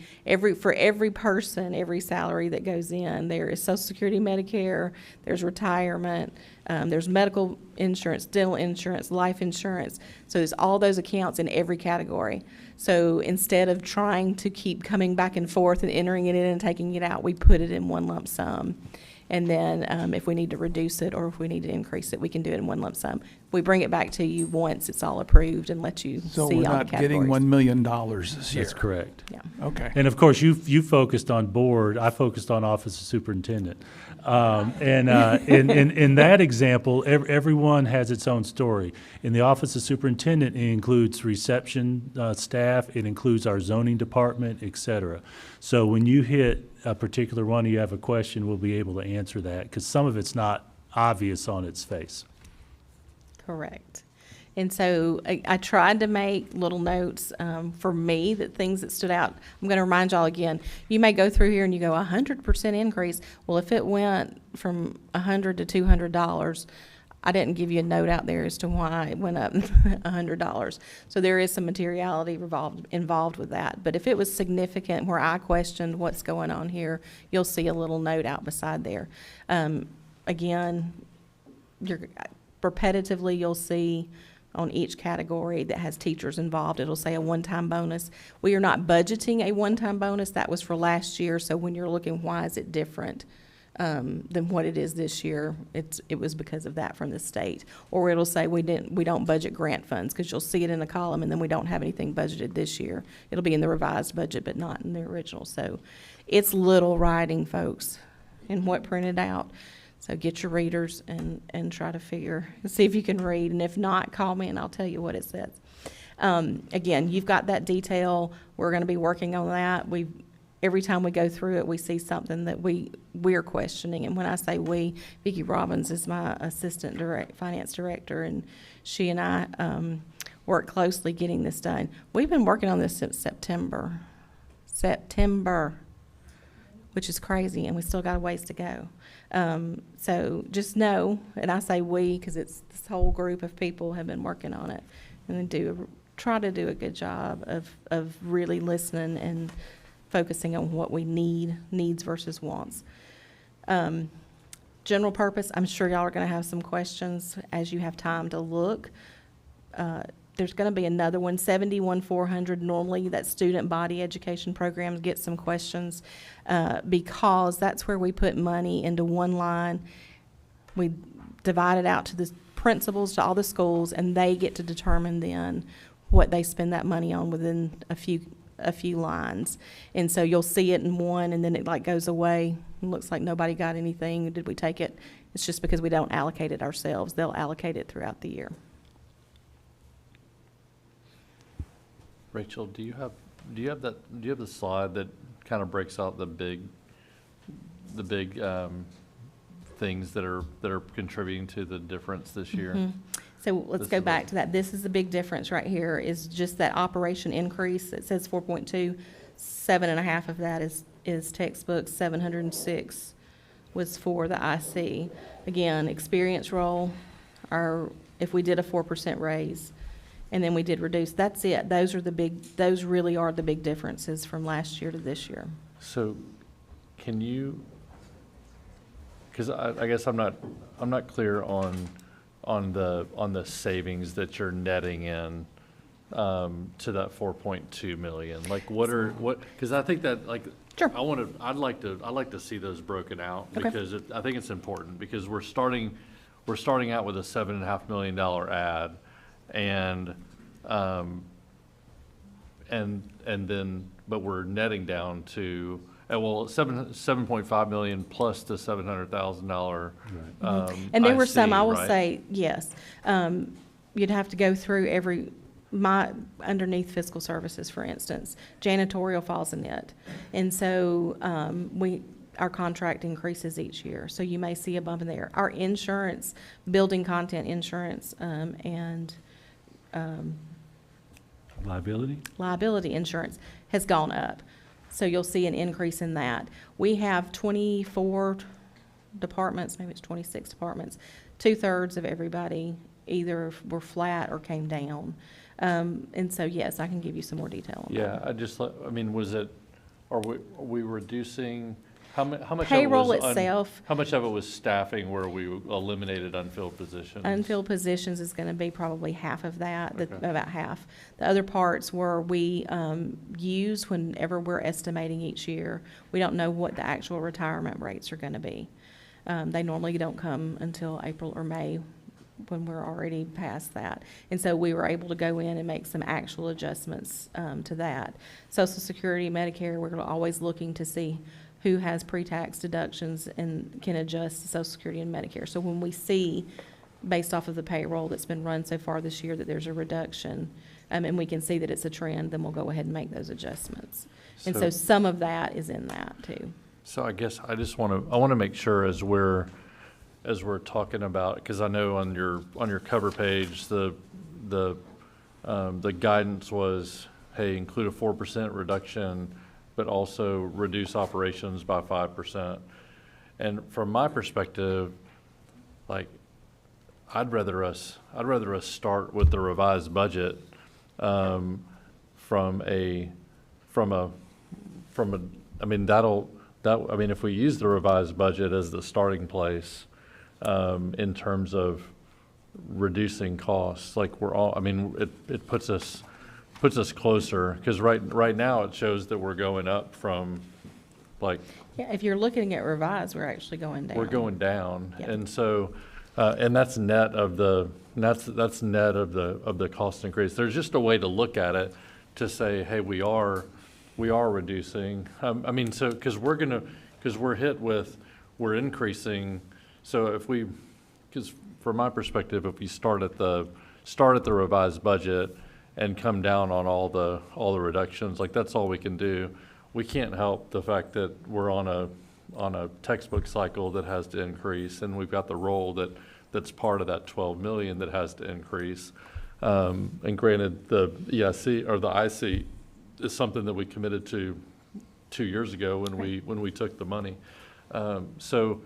for every person, every salary that goes in, there is Social Security, Medicare, there's retirement, there's medical insurance, dental insurance, life insurance. So there's all those accounts in every category. So instead of trying to keep coming back and forth and entering it in and taking it out, we put it in one lump sum. And then if we need to reduce it or if we need to increase it, we can do it in one lump sum. We bring it back to you once it's all approved and let you So see we're all the not categories. getting $1 million this year? That's correct. Yeah. Okay. And of course, you focused on board, I focused on office of superintendent. In that example, everyone has its own story. In the office of superintendent, it includes reception staff, it includes our zoning department, et cetera. So when you hit a particular one, you have a question, we'll be able to answer that, because some of it's not obvious on its face. Correct. And so I tried to make little notes for me, things that stood out. I'm going to remind y'all again, you may go through here and you go 100% increase. Well, if it went from $100 to $200, I didn't give you a note out there as to why it went up $100. So there is some materiality involved with that. But if it was significant where I questioned what's going on here, you'll see a little note out beside there. Again, repetitively, you'll see on each category that has teachers involved, it'll say a one-time bonus. We are not budgeting a one-time bonus. That was for last year. So when you're looking, why is it different than what it is this year? It was because of that from the state. Or it'll say we don't budget grant funds, because you'll see it in the column, and then we don't have anything budgeted this year. It'll be in the revised budget, but not in the original. So it's little writing, folks, in what printed out. So get your readers and try to see if you can read. And if not, call me and I'll tell you what it says. Again, you've got that detail. We're going to be working on that. Every time we go through it, we see something that we're questioning. And when I say we, Vicki Robbins is my assistant finance director, and she and I work closely getting this done. We've been working on this since September, which is crazy, and we still got a ways to go. So just know, and I say we because it's this whole group of people have been working on it, and they try to do a good job of really listening and focusing on what we needs versus wants. General purpose, I'm sure y'all are going to have some questions as you have time to look. There's going to be another one, 71,400. Normally, that student body education programs get some questions because that's where we put money into one line. We divide it out to the principals, to all the schools, and they get to determine then what they spend that money on within a few lines. And so you'll see it in one, and then it like goes away. It looks like nobody got anything. Did we take it? It's just because we don't allocate it ourselves. They'll allocate it throughout the year. Rachel, do you have the slide that kind of breaks out the big things that are contributing to the difference this year? Mm-hmm. So let's go back to that. This is the big difference right here, is just that operation increase. It says 4.2, 7.5 of that is textbooks, 706 was for the IC. Again, experience roll, if we did a 4% raise, and then we did reduce, that's it. Those really are the big differences from last year to this year. So can you, because I guess I'm not clear on the savings that you're netting in to that 4.2 million. Like because I think that Sure. I'd like to see those broken out, Okay. because I think it's important, because we're starting we're starting out with a $7.5 million ad, and then, but we're netting down to, well, 7.5 million plus the $700,000. And there were some, IC, I will right? say, yes. You'd have to go through underneath fiscal services, for instance, janitorial falls in it. And so, our contract increases each year, so you may see a bump in there. Our insurance, building content insurance, and, liability insurance has gone up. So you'll see an increase in that. We have 24 departments, maybe it's 26 departments. 2/3 of everybody either were flat or came down. And so, yes, I can give you some more detail on that. Yeah, I mean, are we reducing, how much of it was? Payroll itself. How much of it was staffing where we eliminated unfilled positions? Unfilled positions is going to be probably half of that, Okay. about half. The other parts were we use whenever we're estimating each year. We don't know what the actual retirement rates are going to be. They normally don't come until April or May when we're already past that. And so we were able to go in and make some actual adjustments to that. Social Security, Medicare, we're always looking to see who has pre-tax deductions and can adjust to Social Security and Medicare. So when we see, based off of the payroll that's been run so far this year, that there's a reduction, and we can see that it's a trend, then we'll go ahead and make those adjustments. And so some of that is in that too. So I guess I want to make sure as we're talking about, because I know on your cover page, the guidance was, hey, include a 4% reduction, but also reduce operations by 5%. And from my perspective, like, I'd rather us start with the revised budget I mean, if we use the revised budget as the starting place, in terms of reducing costs, like it puts us closer, because right now it shows that we're going up from, like. Yeah, if you're looking at revised, we're actually going down. We're going down. Yeah. And so, and that's net of the cost increase. There's just a way to look at it to say, hey, we are reducing. I mean, so, because we're increasing. So because from my perspective, if we start at the revised budget and come down on all the reductions, like, that's all we can do. We can't help the fact that we're on a textbook cycle that has to increase, and we've got the roll that's part of that 12 million that has to increase. And granted, the EIC or the IC is something that we committed to 2 years ago when we took the money. So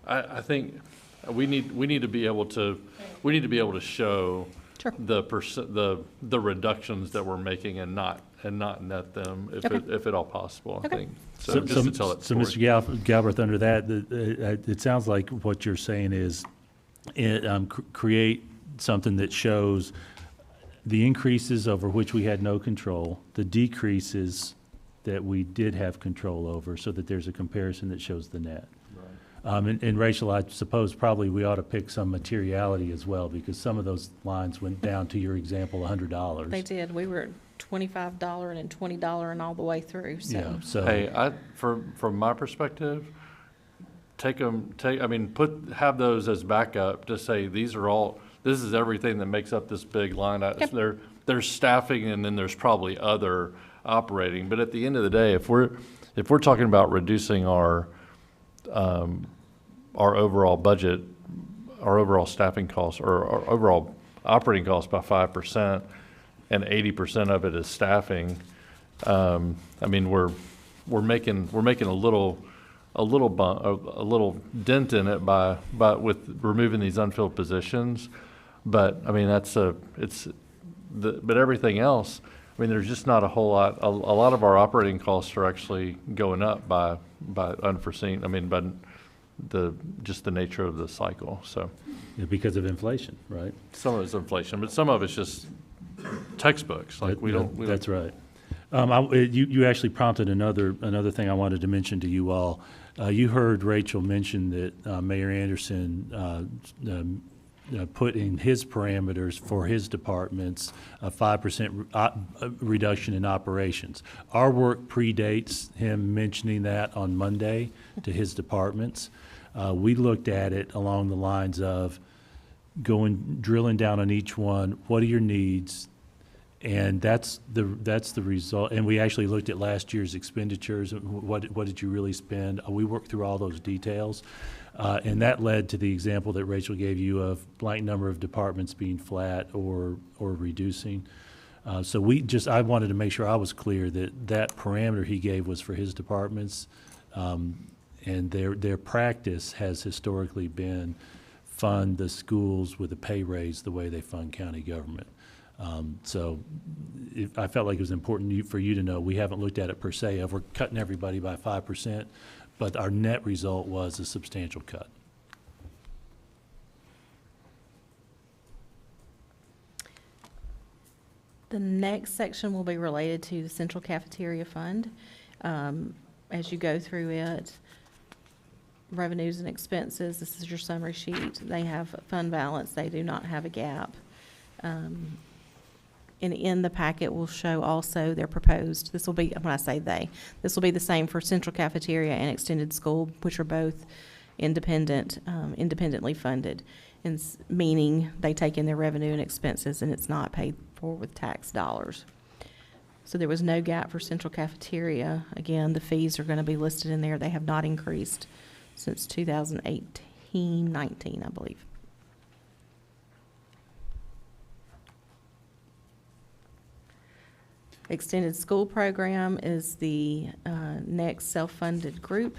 I think we need to be able to show Sure. the reductions that we're making and not net them if at all possible, I Okay. think. So just to tell that So, story. Mr. Galbraith, under that, it sounds like what you're saying is create something that shows the increases over which we had no control, the decreases that we did have control over, so that there's a comparison that shows the net. And Rachel, I suppose probably we ought to pick some materiality as well, because some of those lines went down, to your example, $100. They did. We were at $25 and $20 and all the way through, so. Yeah, so. Hey, from my perspective, have those as backup to say, this is everything that makes up this big line. Yep. There's staffing, and then there's probably other operating. But at the end of the day, if we're talking about reducing our overall budget, our overall staffing costs, or our overall operating costs by 5%, and 80% of it is staffing, I mean, we're making a little dent in it by with removing these unfilled positions. But I mean, but everything else, I mean, there's just not a whole lot. A lot of our operating costs are actually going up by unforeseen. I mean, by just the nature of the cycle. So Yeah, because of inflation, right? some of it's inflation, but some of it's just textbooks. Like we don't. That's right. You actually prompted another thing I wanted to mention to you all. You heard Rachel mention that Mayor Anderson put in his parameters for his departments a 5% reduction in operations. Our work predates him mentioning that on Monday to his departments. We looked at it along the lines of drilling down on each one. What are your needs? And that's the result. And we actually looked at last year's expenditures. What did you really spend? We worked through all those details. And that led to the example that Rachel gave you of blank number of departments being flat or reducing. So I wanted to make sure I was clear that parameter he gave was for his departments. And their practice has historically been fund the schools with a pay raise the way they fund county government. I felt like it was important for you to know, we haven't looked at it per se of we're cutting everybody by 5%, but our net result was a substantial cut. The next section will be related to the Central Cafeteria Fund. As you go through it, revenues and expenses, this is your summary sheet. They have fund balance. They do not have a gap. And in the packet will show also their proposed, this will be, when I say they, this will be the same for Central Cafeteria and Extended School, which are both independently funded, and meaning they take in their revenue and expenses and it's not paid for with tax dollars. So there was no gap for Central Cafeteria. Again, the fees are going to be listed in there. They have not increased since 2018-19, I believe. Extended School Program is the next self-funded group,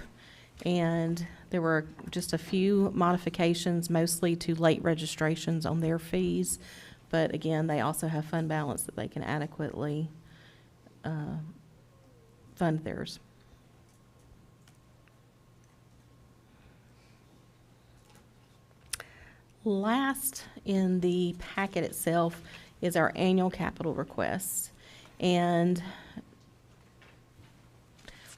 and there were just a few modifications, mostly to late registrations on their fees, but again, they also have fund balance that they can adequately fund theirs. Last in the packet itself is our annual capital requests. And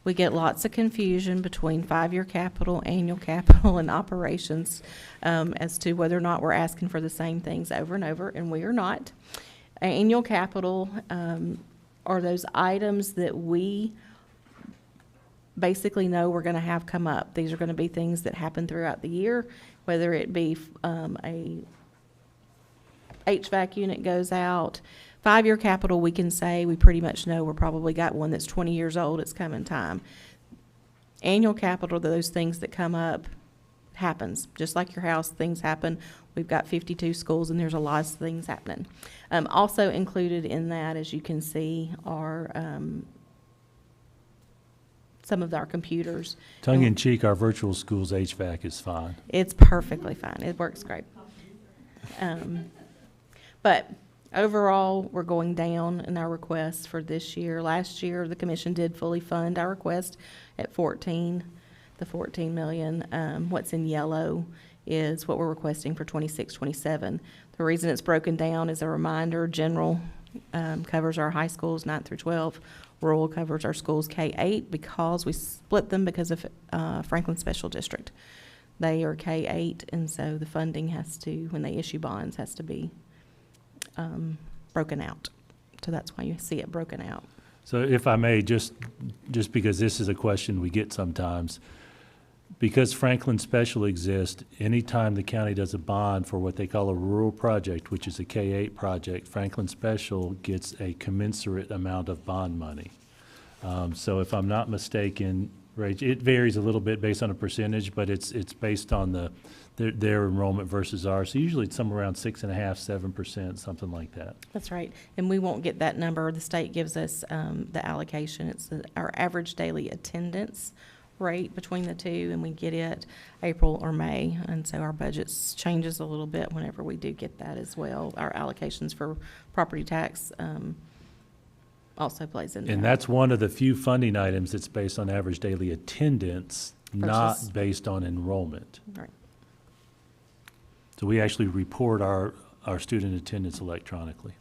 we get lots of confusion between five-year capital, annual capital, and operations as to whether or not we're asking for the same things over and over, and we are not. Annual capital are those items that we basically know we're going to have come up. These are going to be things that happen throughout the year, whether it be a HVAC unit goes out. Five-year capital, we can say we pretty much know we're probably got one that's 20 years old, it's coming time. Annual capital, those things that come up, happens. Just like your house, things happen. We've got 52 schools and there's a lot of things happening. Also included in that, as you can see, are some of our computers. Tongue in cheek, our virtual schools HVAC is fine. It's perfectly fine. It works great. But overall, we're going down in our requests for this year. Last year, the commission did fully fund our request at 14 million. What's in yellow is what we're requesting for 26-27. The reason it's broken down is a reminder, general covers our high schools 9 through 12. Rural covers our schools K-8 because we split them because of Franklin Special District. They are K-8, and so the funding has to, when they issue bonds, has to be broken out. So that's why you see it broken out. So if I may, just because this is a question we get sometimes, because Franklin Special exists, anytime the county does a bond for what they call a rural project, which is a K-8 project, Franklin Special gets a commensurate amount of bond money. So if I'm not mistaken, Rach, it varies a little bit based on a percentage, but it's based on their enrollment versus ours. So usually it's somewhere around 6.5%, 7%, something like that. That's right. And we won't get that number. The state gives us the allocation. It's our average daily attendance rate between the two, and we get it April or May. And so our budget changes a little bit whenever we do get that as well. Our allocations for property tax also plays in there. And that's one of the few funding items that's based on average daily attendance, not based on enrollment. Right. So we actually report our student attendance electronically.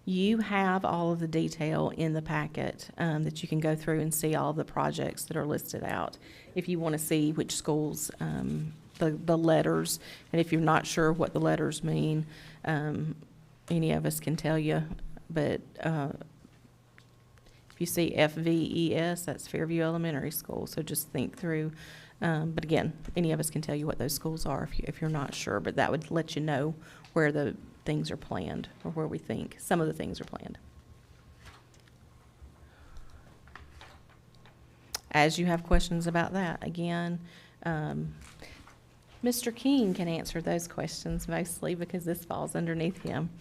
You have all of the detail in the packet that you can go through and see all of the projects that are listed out. If you want to see which schools, the letters, and if you're not sure what the letters mean, any of us can tell you. But if you see FVES, that's Fairview Elementary School. So just think through. But again, any of us can tell you what those schools are if you're not sure. But that would let you know where the things are planned, or where we think some of the things are planned. As you have questions about that, again, Mr. King can answer those questions mostly because this falls underneath him.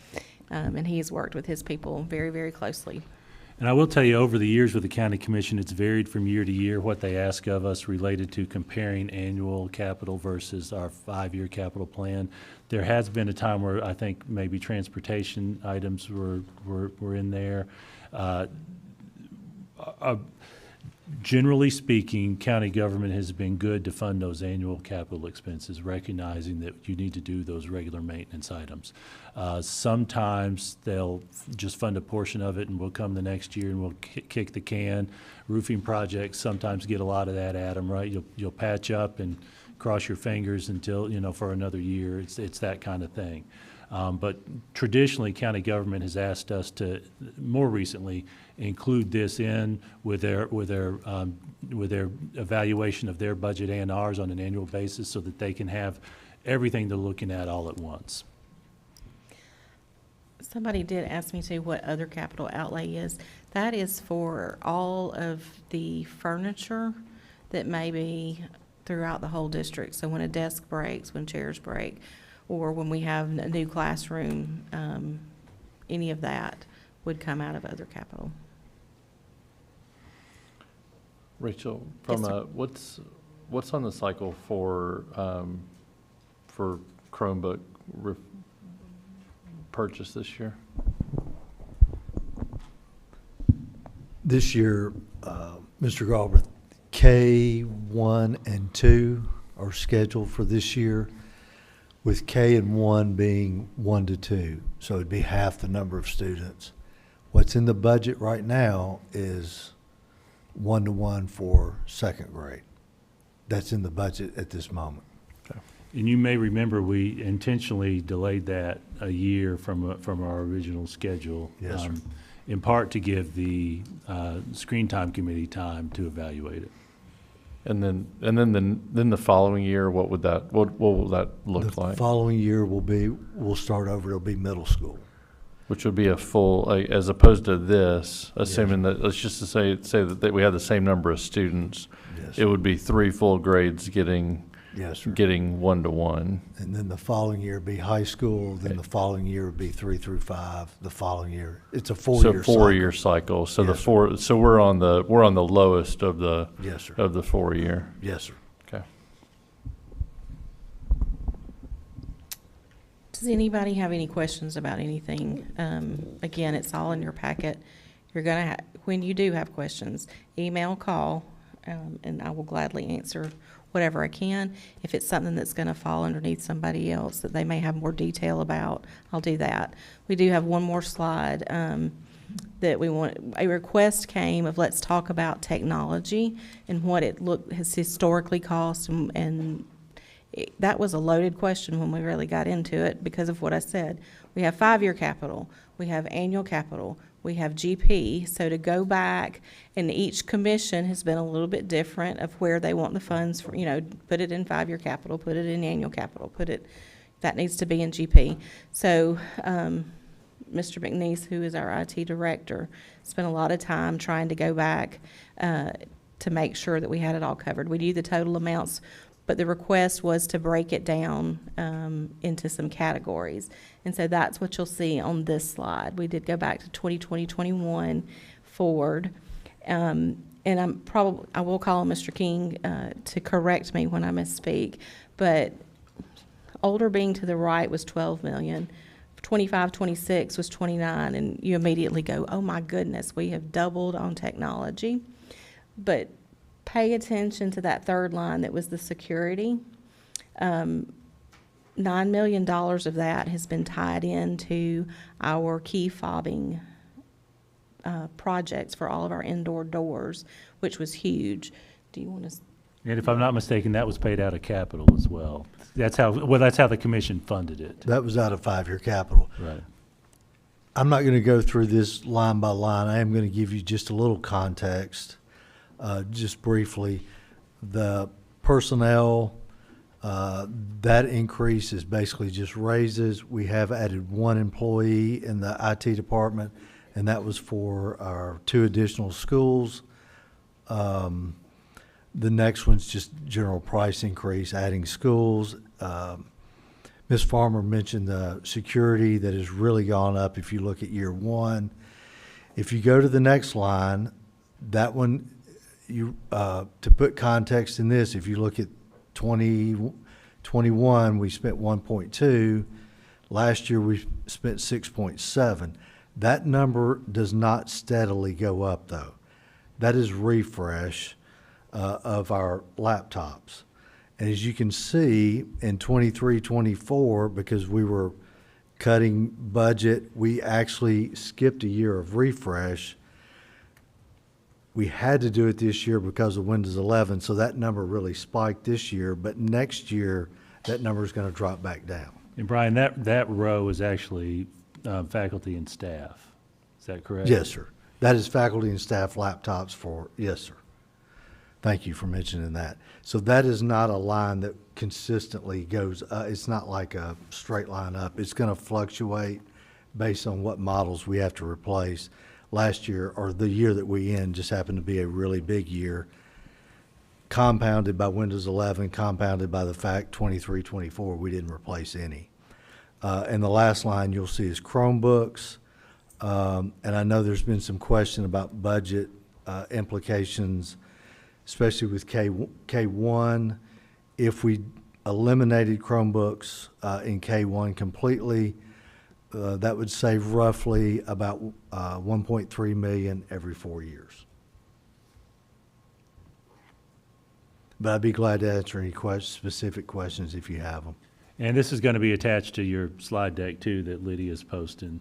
And he's worked with his people very, very closely. And I will tell you, over the years with the county commission, it's varied from year to year what they ask of us related to comparing annual capital versus our 5-year capital plan. There has been a time where I think maybe transportation items were in there. Generally speaking, county government has been good to fund those annual capital expenses, recognizing that you need to do those regular maintenance items. Sometimes they'll just fund a portion of it and we'll come the next year and we'll kick the can. Roofing projects sometimes get a lot of that, Adam, right? You'll patch up and cross your fingers until, for another year. It's that kind of thing. But traditionally, county government has asked us to, more recently, include this in with their evaluation of their budget and ours on an annual basis so that they can have everything they're looking at all at once. Somebody did ask me too what other capital outlay is. That is for all of the furniture that may be throughout the whole district. So when a desk breaks, when chairs break, or when we have a new classroom, any of that would come out of other capital. Rachel, Yes, sir. what's on the cycle for Chromebook purchase this year? This year, Mr. Galbraith, K1 and 2 are scheduled for this year, with K and 1 being 1 to 2. So it'd be half the number of students. What's in the budget right now is 1-to-1 for second grade. That's in the budget at this moment. And you may remember we intentionally delayed that a year from our original schedule. Yes, sir. In part to give the Screen Time Committee time to evaluate it. And then the following year, what will that look The like? following year we'll start over, it'll be middle school. Which would be a full, as opposed to this, assuming that, let's just say that we have the same number of students. Yes. It would be 3 full grades getting Yes, sir. 1-to-1. And then the following year would be high school, then the following year would be 3 through 5, the following year. It's a 4-year cycle. 4-year cycle. So Yes, so we're on the lowest of the Yes, sir. of the 4-year. Yes, sir. Okay. Does anybody have any questions about anything? Again, it's all in your packet. You're gonna when you do have questions, email, call, and I will gladly answer whatever I can. If it's something that's gonna fall underneath somebody else that they may have more detail about, I'll do that. We do have one more slide that we want. A request came of let's talk about technology and what it has historically cost, and that was a loaded question when we really got into it because of what I said. We have 5-year capital, we have annual capital, we have GP. So to go back, and each commission has been a little bit different of where they want the funds for, put it in 5-year capital, put it in annual capital, that needs to be in GP. So, Mr. McNeese, who is our IT director, spent a lot of time trying to go back to make sure that we had it all covered. We knew the total amounts, but the request was to break it down into some categories. And so that's what you'll see on this slide. We did go back to 2020, 21 forward. And I will call on Mr. King to correct me when I misspeak, but older being to the right was 12 million. 25, 26 was 29, and you immediately go, oh my goodness, we have doubled on technology. But pay attention to that third line that was the security. $9 million of that has been tied into our key fobbing projects for all of our indoor doors, which was huge. Do you want to? And if I'm not mistaken, that was paid out of capital as well. That's how the commission funded it. That was out of 5-year capital. Right. I'm not going to go through this line by line. I am going to give you just a little context, just briefly. The personnel, that increase is basically just raises. We have added 1 employee in the IT department, and that was for our 2 additional schools. The next one's just general price increase, adding schools. Ms. Farmer mentioned the security that has really gone up if you look at year 1. If you go to the next line, that one, to put context in this, if you look at 2021, we spent 1.2. Last year, we spent 6.7. That number does not steadily go up, though. That is refresh of our laptops. And as you can see, in 23-24, because we were cutting budget, we actually skipped a year of refresh. We had to do it this year because of Windows 11, so that number really spiked this year. But next year, that number is going to drop back down. And Brian, that row is actually faculty and staff. Is that correct? Yes, sir. That is faculty and staff laptops for, yes, sir. Thank you for mentioning that. So that is not a line that consistently goes, it's not like a straight line up. It's going to fluctuate based on what models we have to replace. Last year, or the year that we end, just happened to be a really big year, compounded by Windows 11, compounded by the fact 23-24, we didn't replace any. And the last line you'll see is Chromebooks. And I know there's been some question about budget implications, especially with K1. If we eliminated Chromebooks in K1 completely, that would save roughly about $1.3 million every 4 years. But I'd be glad to answer any specific questions if you have them. And this is going to be attached to your slide deck too that Lydia's posting.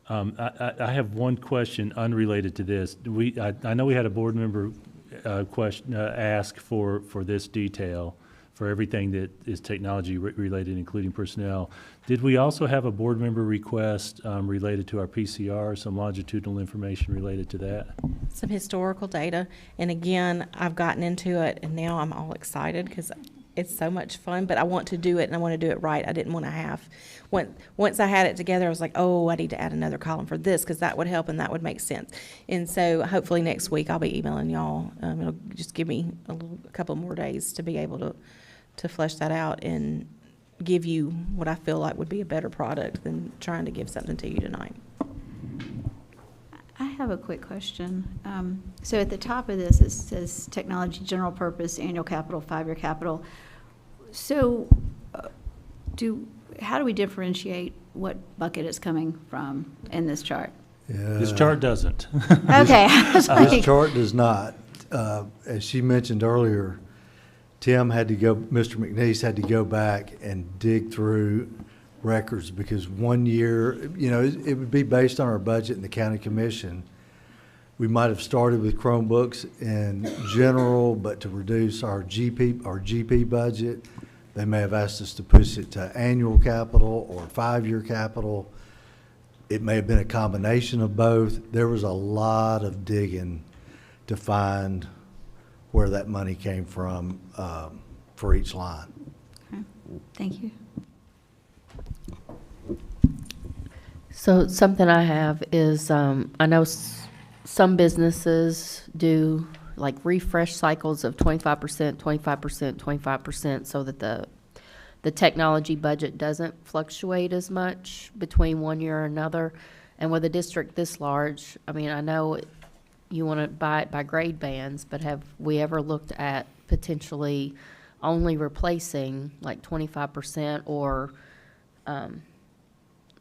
I have one question unrelated to this. I know we had a board member ask for this detail for everything that is technology related, including personnel. Did we also have a board member request related to our PCR, some longitudinal information related to that? Some historical data, and again, I've gotten into it, and now I'm all excited because it's so much fun, but I want to do it, and I want to do it right. I didn't want to have, once I had it together, I was like, oh, I need to add another column for this, because that would help and that would make sense. And so hopefully next week I'll be emailing y'all. It'll just give me a couple more days to be able to flesh that out and give you what I feel like would be a better product than trying to give something to you tonight. I have a quick question. So at the top of this, it says technology, general purpose, annual capital, 5-year capital. So how do we differentiate what bucket it's coming from in this chart? This chart doesn't. Okay. This chart does not. As she mentioned earlier, Mr. McNeese had to go back and dig through records because 1 year, it would be based on our budget in the county commission. We might have started with Chromebooks in general, but to reduce our GP budget, they may have asked us to push it to annual capital or 5-year capital. It may have been a combination of both. There was a lot of digging to find where that money came from for each line. Okay. Thank you. So something I have is, I know some businesses do like refresh cycles of 25%, 25%, 25%, so that the technology budget doesn't fluctuate as much between 1 year or another. And with a district this large, I mean, I know you want to buy it by grade bands, but have we ever looked at potentially only replacing like 25% or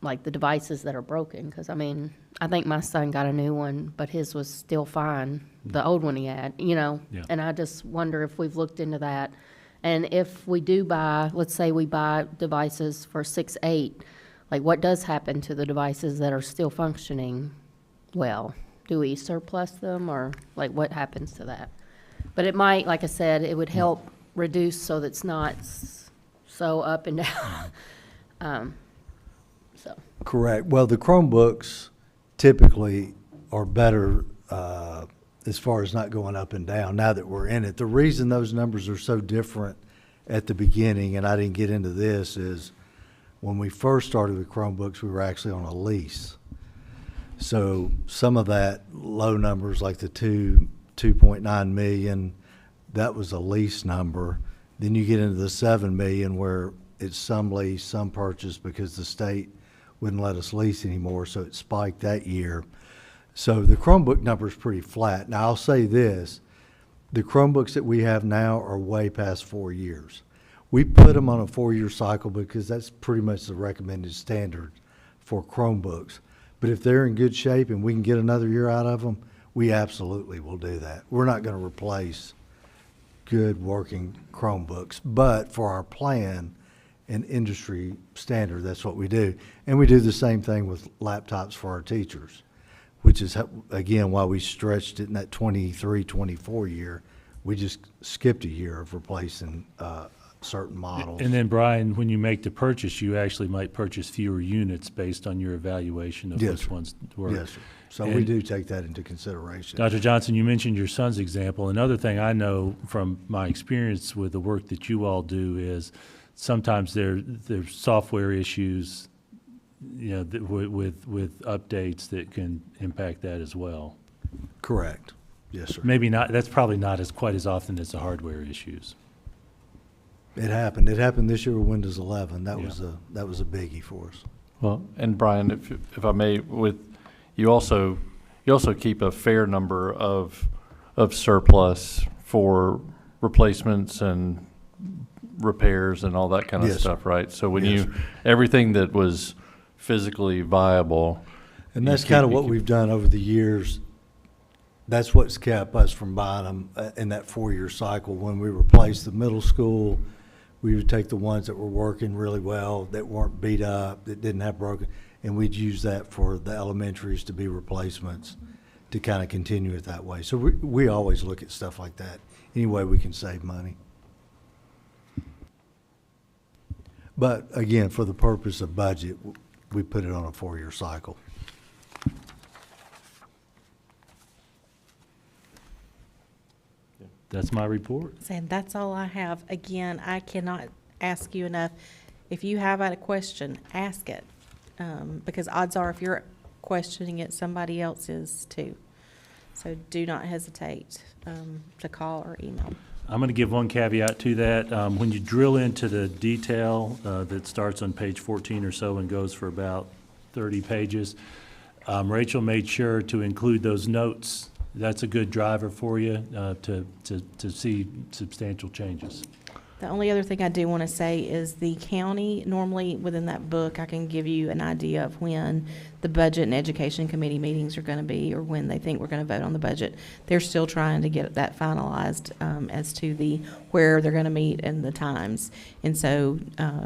like the devices that are broken? Because I mean, I think my son got a new one, but his was still fine, the old one he had, Yeah. And I just wonder if we've looked into that And if we do buy, let's say we buy devices for 6, 8, like what does happen to the devices that are still functioning well? Do we surplus them, or like what happens to that? But it might, like I said, it would help reduce so that it's not so up and down. So. Correct. Well, the Chromebooks typically are better as far as not going up and down now that we're in it. The reason those numbers are so different at the beginning, and I didn't get into this, is when we first started with Chromebooks, we were actually on a lease. So some of that low numbers, like the 2.9 million, that was a lease number. Then you get into the 7 million where it's some lease, some purchase, because the state wouldn't let us lease anymore, so it spiked that year. So the Chromebook number is pretty flat. Now, I'll say this, the Chromebooks that we have now are way past 4 years. We put them on a 4-year cycle because that's pretty much the recommended standard for Chromebooks. But if they're in good shape and we can get another year out of them, we absolutely will do that. We're not going to replace good working Chromebooks, but for our plan and industry standard, that's what we do. And we do the same thing with laptops for our teachers, which is, again, why we stretched it in that 23, 24 year. We just skipped a year of replacing certain models. And then, Brian, when you make the purchase, you actually might purchase fewer units based on your evaluation of Yes, which sir. ones work. Yes, sir. So we And do take that into consideration. Dr. Johnson, you mentioned your son's example. Another thing I know from my experience with the work that you all do is sometimes there's software issues, you know, with updates that can impact that as well. Correct. Yes, sir. Maybe not, that's probably not as quite as often as the hardware issues. It happened. It happened this year with Windows 11. That Yeah. was a biggie for us. Well, and Brian, if I may, you also keep a fair number of surplus for replacements and repairs and all that kind of Yes, stuff, right? So when Yes, everything that was physically viable. And you that's keep- kind of you what keep- we've done over the years. That's what's kept us from buying them in that 4-year cycle. When we replaced the middle school, we would take the ones that were working really well, that weren't beat up, that didn't have broken, and we'd use that for the elementaries to be replacements to kind of continue it that way. So we always look at stuff like that, any way we can save money. But again, for the purpose of budget, we put it on a 4-year cycle. That's my report. And that's all I have. Again, I cannot ask you enough. If you have a question, ask it. Because odds are if you're questioning it, somebody else is too. So do not hesitate to call or email. I'm going to give one caveat to that. When you drill into the detail that starts on page 14 or so and goes for about 30 pages, Rachel made sure to include those notes. That's a good driver for you to see substantial changes. The only other thing I do want to say is the county, normally within that book, I can give you an idea of when the Budget and Education Committee meetings are going to be, or when they think we're going to vote on the budget. They're still trying to get that finalized as to where they're going to meet and the times. And so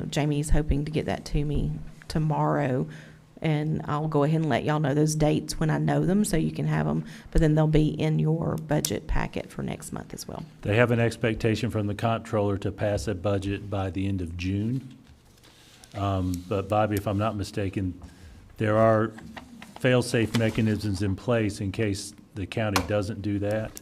Jamie's hoping to get that to me tomorrow. And I'll go ahead and let y'all know those dates when I know them, so you can have them. But then they'll be in your budget packet for next month as well. They have an expectation from the comptroller to pass a budget by the end of June. But Bobby, if I'm not mistaken, there are fail-safe mechanisms in place in case the county doesn't do that.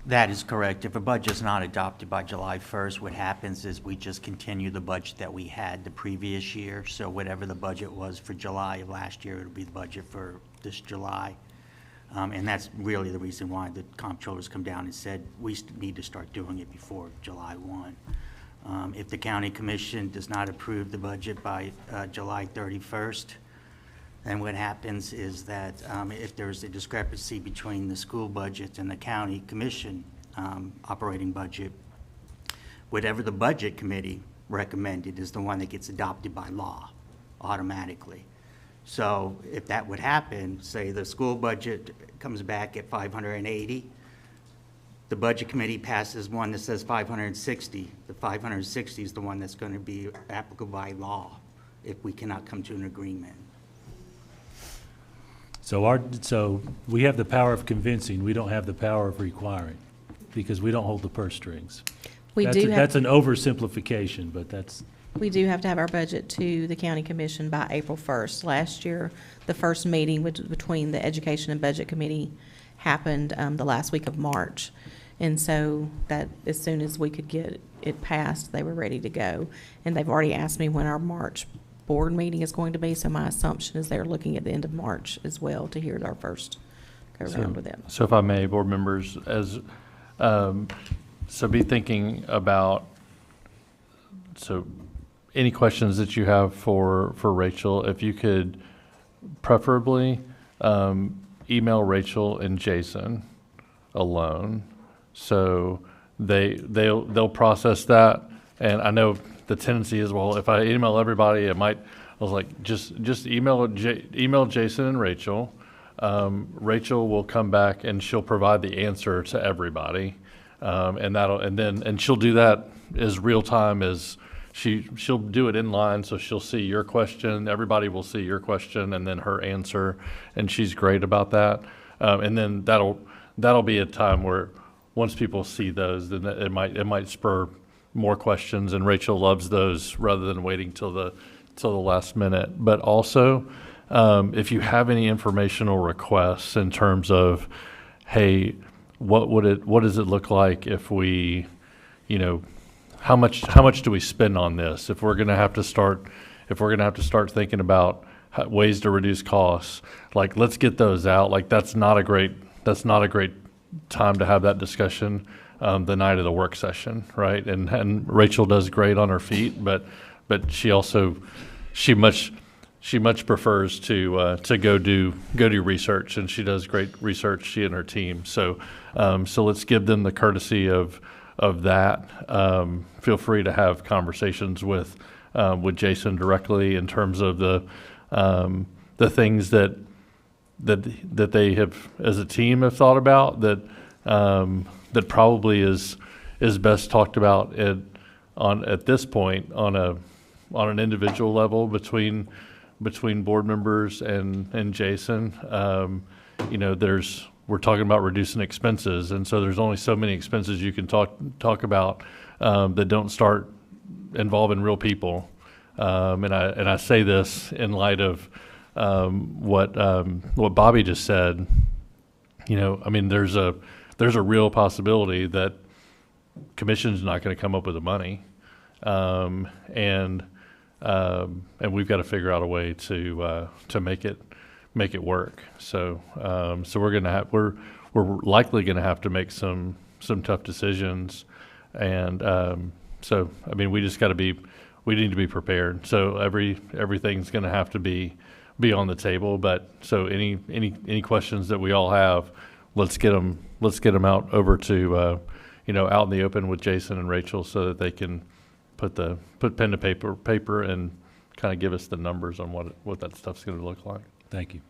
That is correct. If a budget is not adopted by July 1st, what happens is we just continue the budget that we had the previous year. So whatever the budget was for July of last year, it'll be the budget for this July. And that's really the reason why the comptrollers come down and said we need to start doing it before July 1. If the county commission does not approve the budget by July 31st, then what happens is that if there's a discrepancy between the school budget and the county commission operating budget, whatever the budget committee recommended is the one that gets adopted by law automatically. So if that would happen, say the school budget comes back at 580, the budget committee passes one that says 560, the 560 is the one that's going to be applicable by law if we cannot come to an agreement. So we have the power of convincing, we don't have the power of requiring, because we don't hold the purse strings. We That's do a- have, That's an oversimplification, but that's, we do have to have our budget to the county commission by April 1st. Last year, the first meeting between the Education and Budget Committee happened the last week of March. And so that, as soon as we could get it passed, they were ready to go. And they've already asked me when our March board meeting is going to be, so my assumption is they're looking at the end of March as well to hear our first go around with them. So if I may, board members, so be thinking about, so any questions that you have for Rachel, if you could preferably email Rachel and Jason alone. So they'll process that. And I know the tendency is, well, if I email everybody, it might, I was like, just email Jason and Rachel. Rachel will come back and she'll provide the answer to everybody. And she'll do that as real time as she'll do it in line. So she'll see your question, everybody will see your question and then her answer. And she's great about that. And then that'll be a time where once people see those, then it might spur more questions, and Rachel loves those rather than waiting till the last minute. But also, if you have any informational requests in terms of, hey, what does it look like if we, how much do we spend on this? If we're gonna have to start thinking about ways to reduce costs, like let's get those out. Like that's not a great time to have that discussion. The night of the work session, right? And Rachel does great on her feet, but she much prefers to go do research, and she does great research, she and her team. So let's give them the courtesy of that. Feel free to have conversations with Jason directly in terms of the things that they have as a team have thought about that probably is best talked about at this point on an individual level between board members and Jason. We're talking about reducing expenses, and so there's only so many expenses you can talk about that don't start involving real people. And I say this in light of what Bobby just said. There's a real possibility that commission's not going to come up with the money, and we've got to figure out a way to make it work. So we're likely going to have to make some tough decisions, and we need to be prepared. So everything's going to have to be on the table. But so any questions that we all have, let's get them out over to, out in the open with Jason and Rachel so that they can put pen to paper and kind of give us the numbers on what that stuff's going to look like. thank you.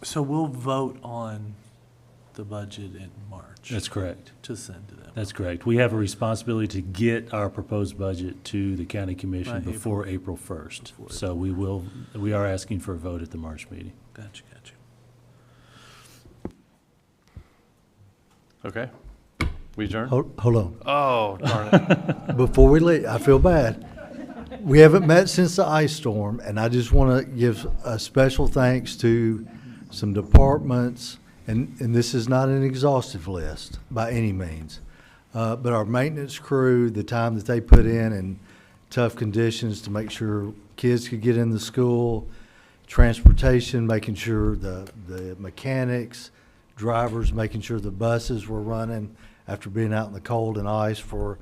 So we'll vote on the budget in March. That's correct. To send to them. That's correct. We have a responsibility to get our proposed budget to the county commission By before April 1st. So we are asking for a vote at the March meeting. Gotcha. Okay. We adjourn? Hold on. Oh, darn it. Before we leave, I feel bad. We haven't met since the ice storm, and I just want to give a special thanks to some departments, and this is not an exhaustive list by any means, but our maintenance crew, the time that they put in tough conditions to make sure kids could get into school, transportation, making sure the mechanics, drivers, making sure the buses were running after being out in the cold and ice for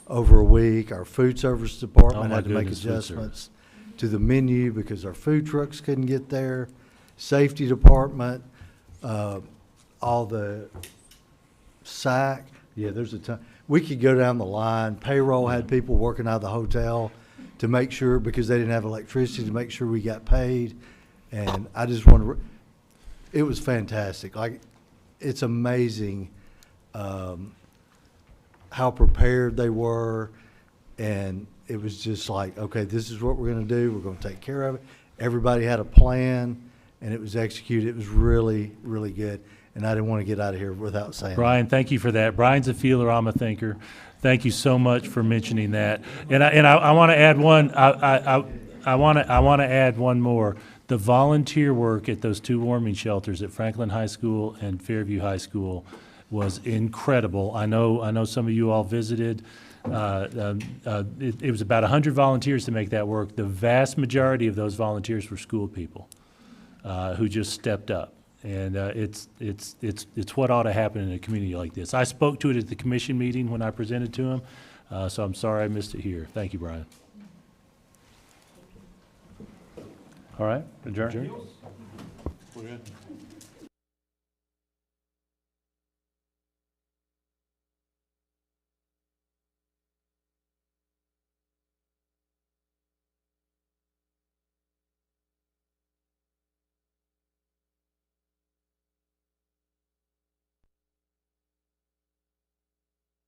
over a week. Our food service department had to make adjustments to the menu because our food trucks couldn't get there. Safety department, all the SAC, there's a ton. We could go down the line. Payroll had people working out of the hotel to make sure, because they didn't have electricity, to make sure we got paid. And I just want to, it was fantastic. Like, it's amazing how prepared they were, and it was just like, okay, this is what we're going to do. We're going to take care of it. Everybody had a plan, and it was executed. It was really, really good, and I didn't want to get out of here without saying that. Brian, thank you for that. Brian's a feeler, I'm a thinker. Thank you so much for mentioning that. And I want to add one, I want to add one more. The volunteer work at those two warming shelters at Franklin High School and Fairview High School was incredible. I know some of you all visited. It was about 100 volunteers to make that work. The vast majority of those volunteers were school people who just stepped up. And it's what ought to happen in a community like this. I spoke to it at the commission meeting when I presented to him, so I'm sorry I missed it here. Thank you, Brian. All right, adjourn.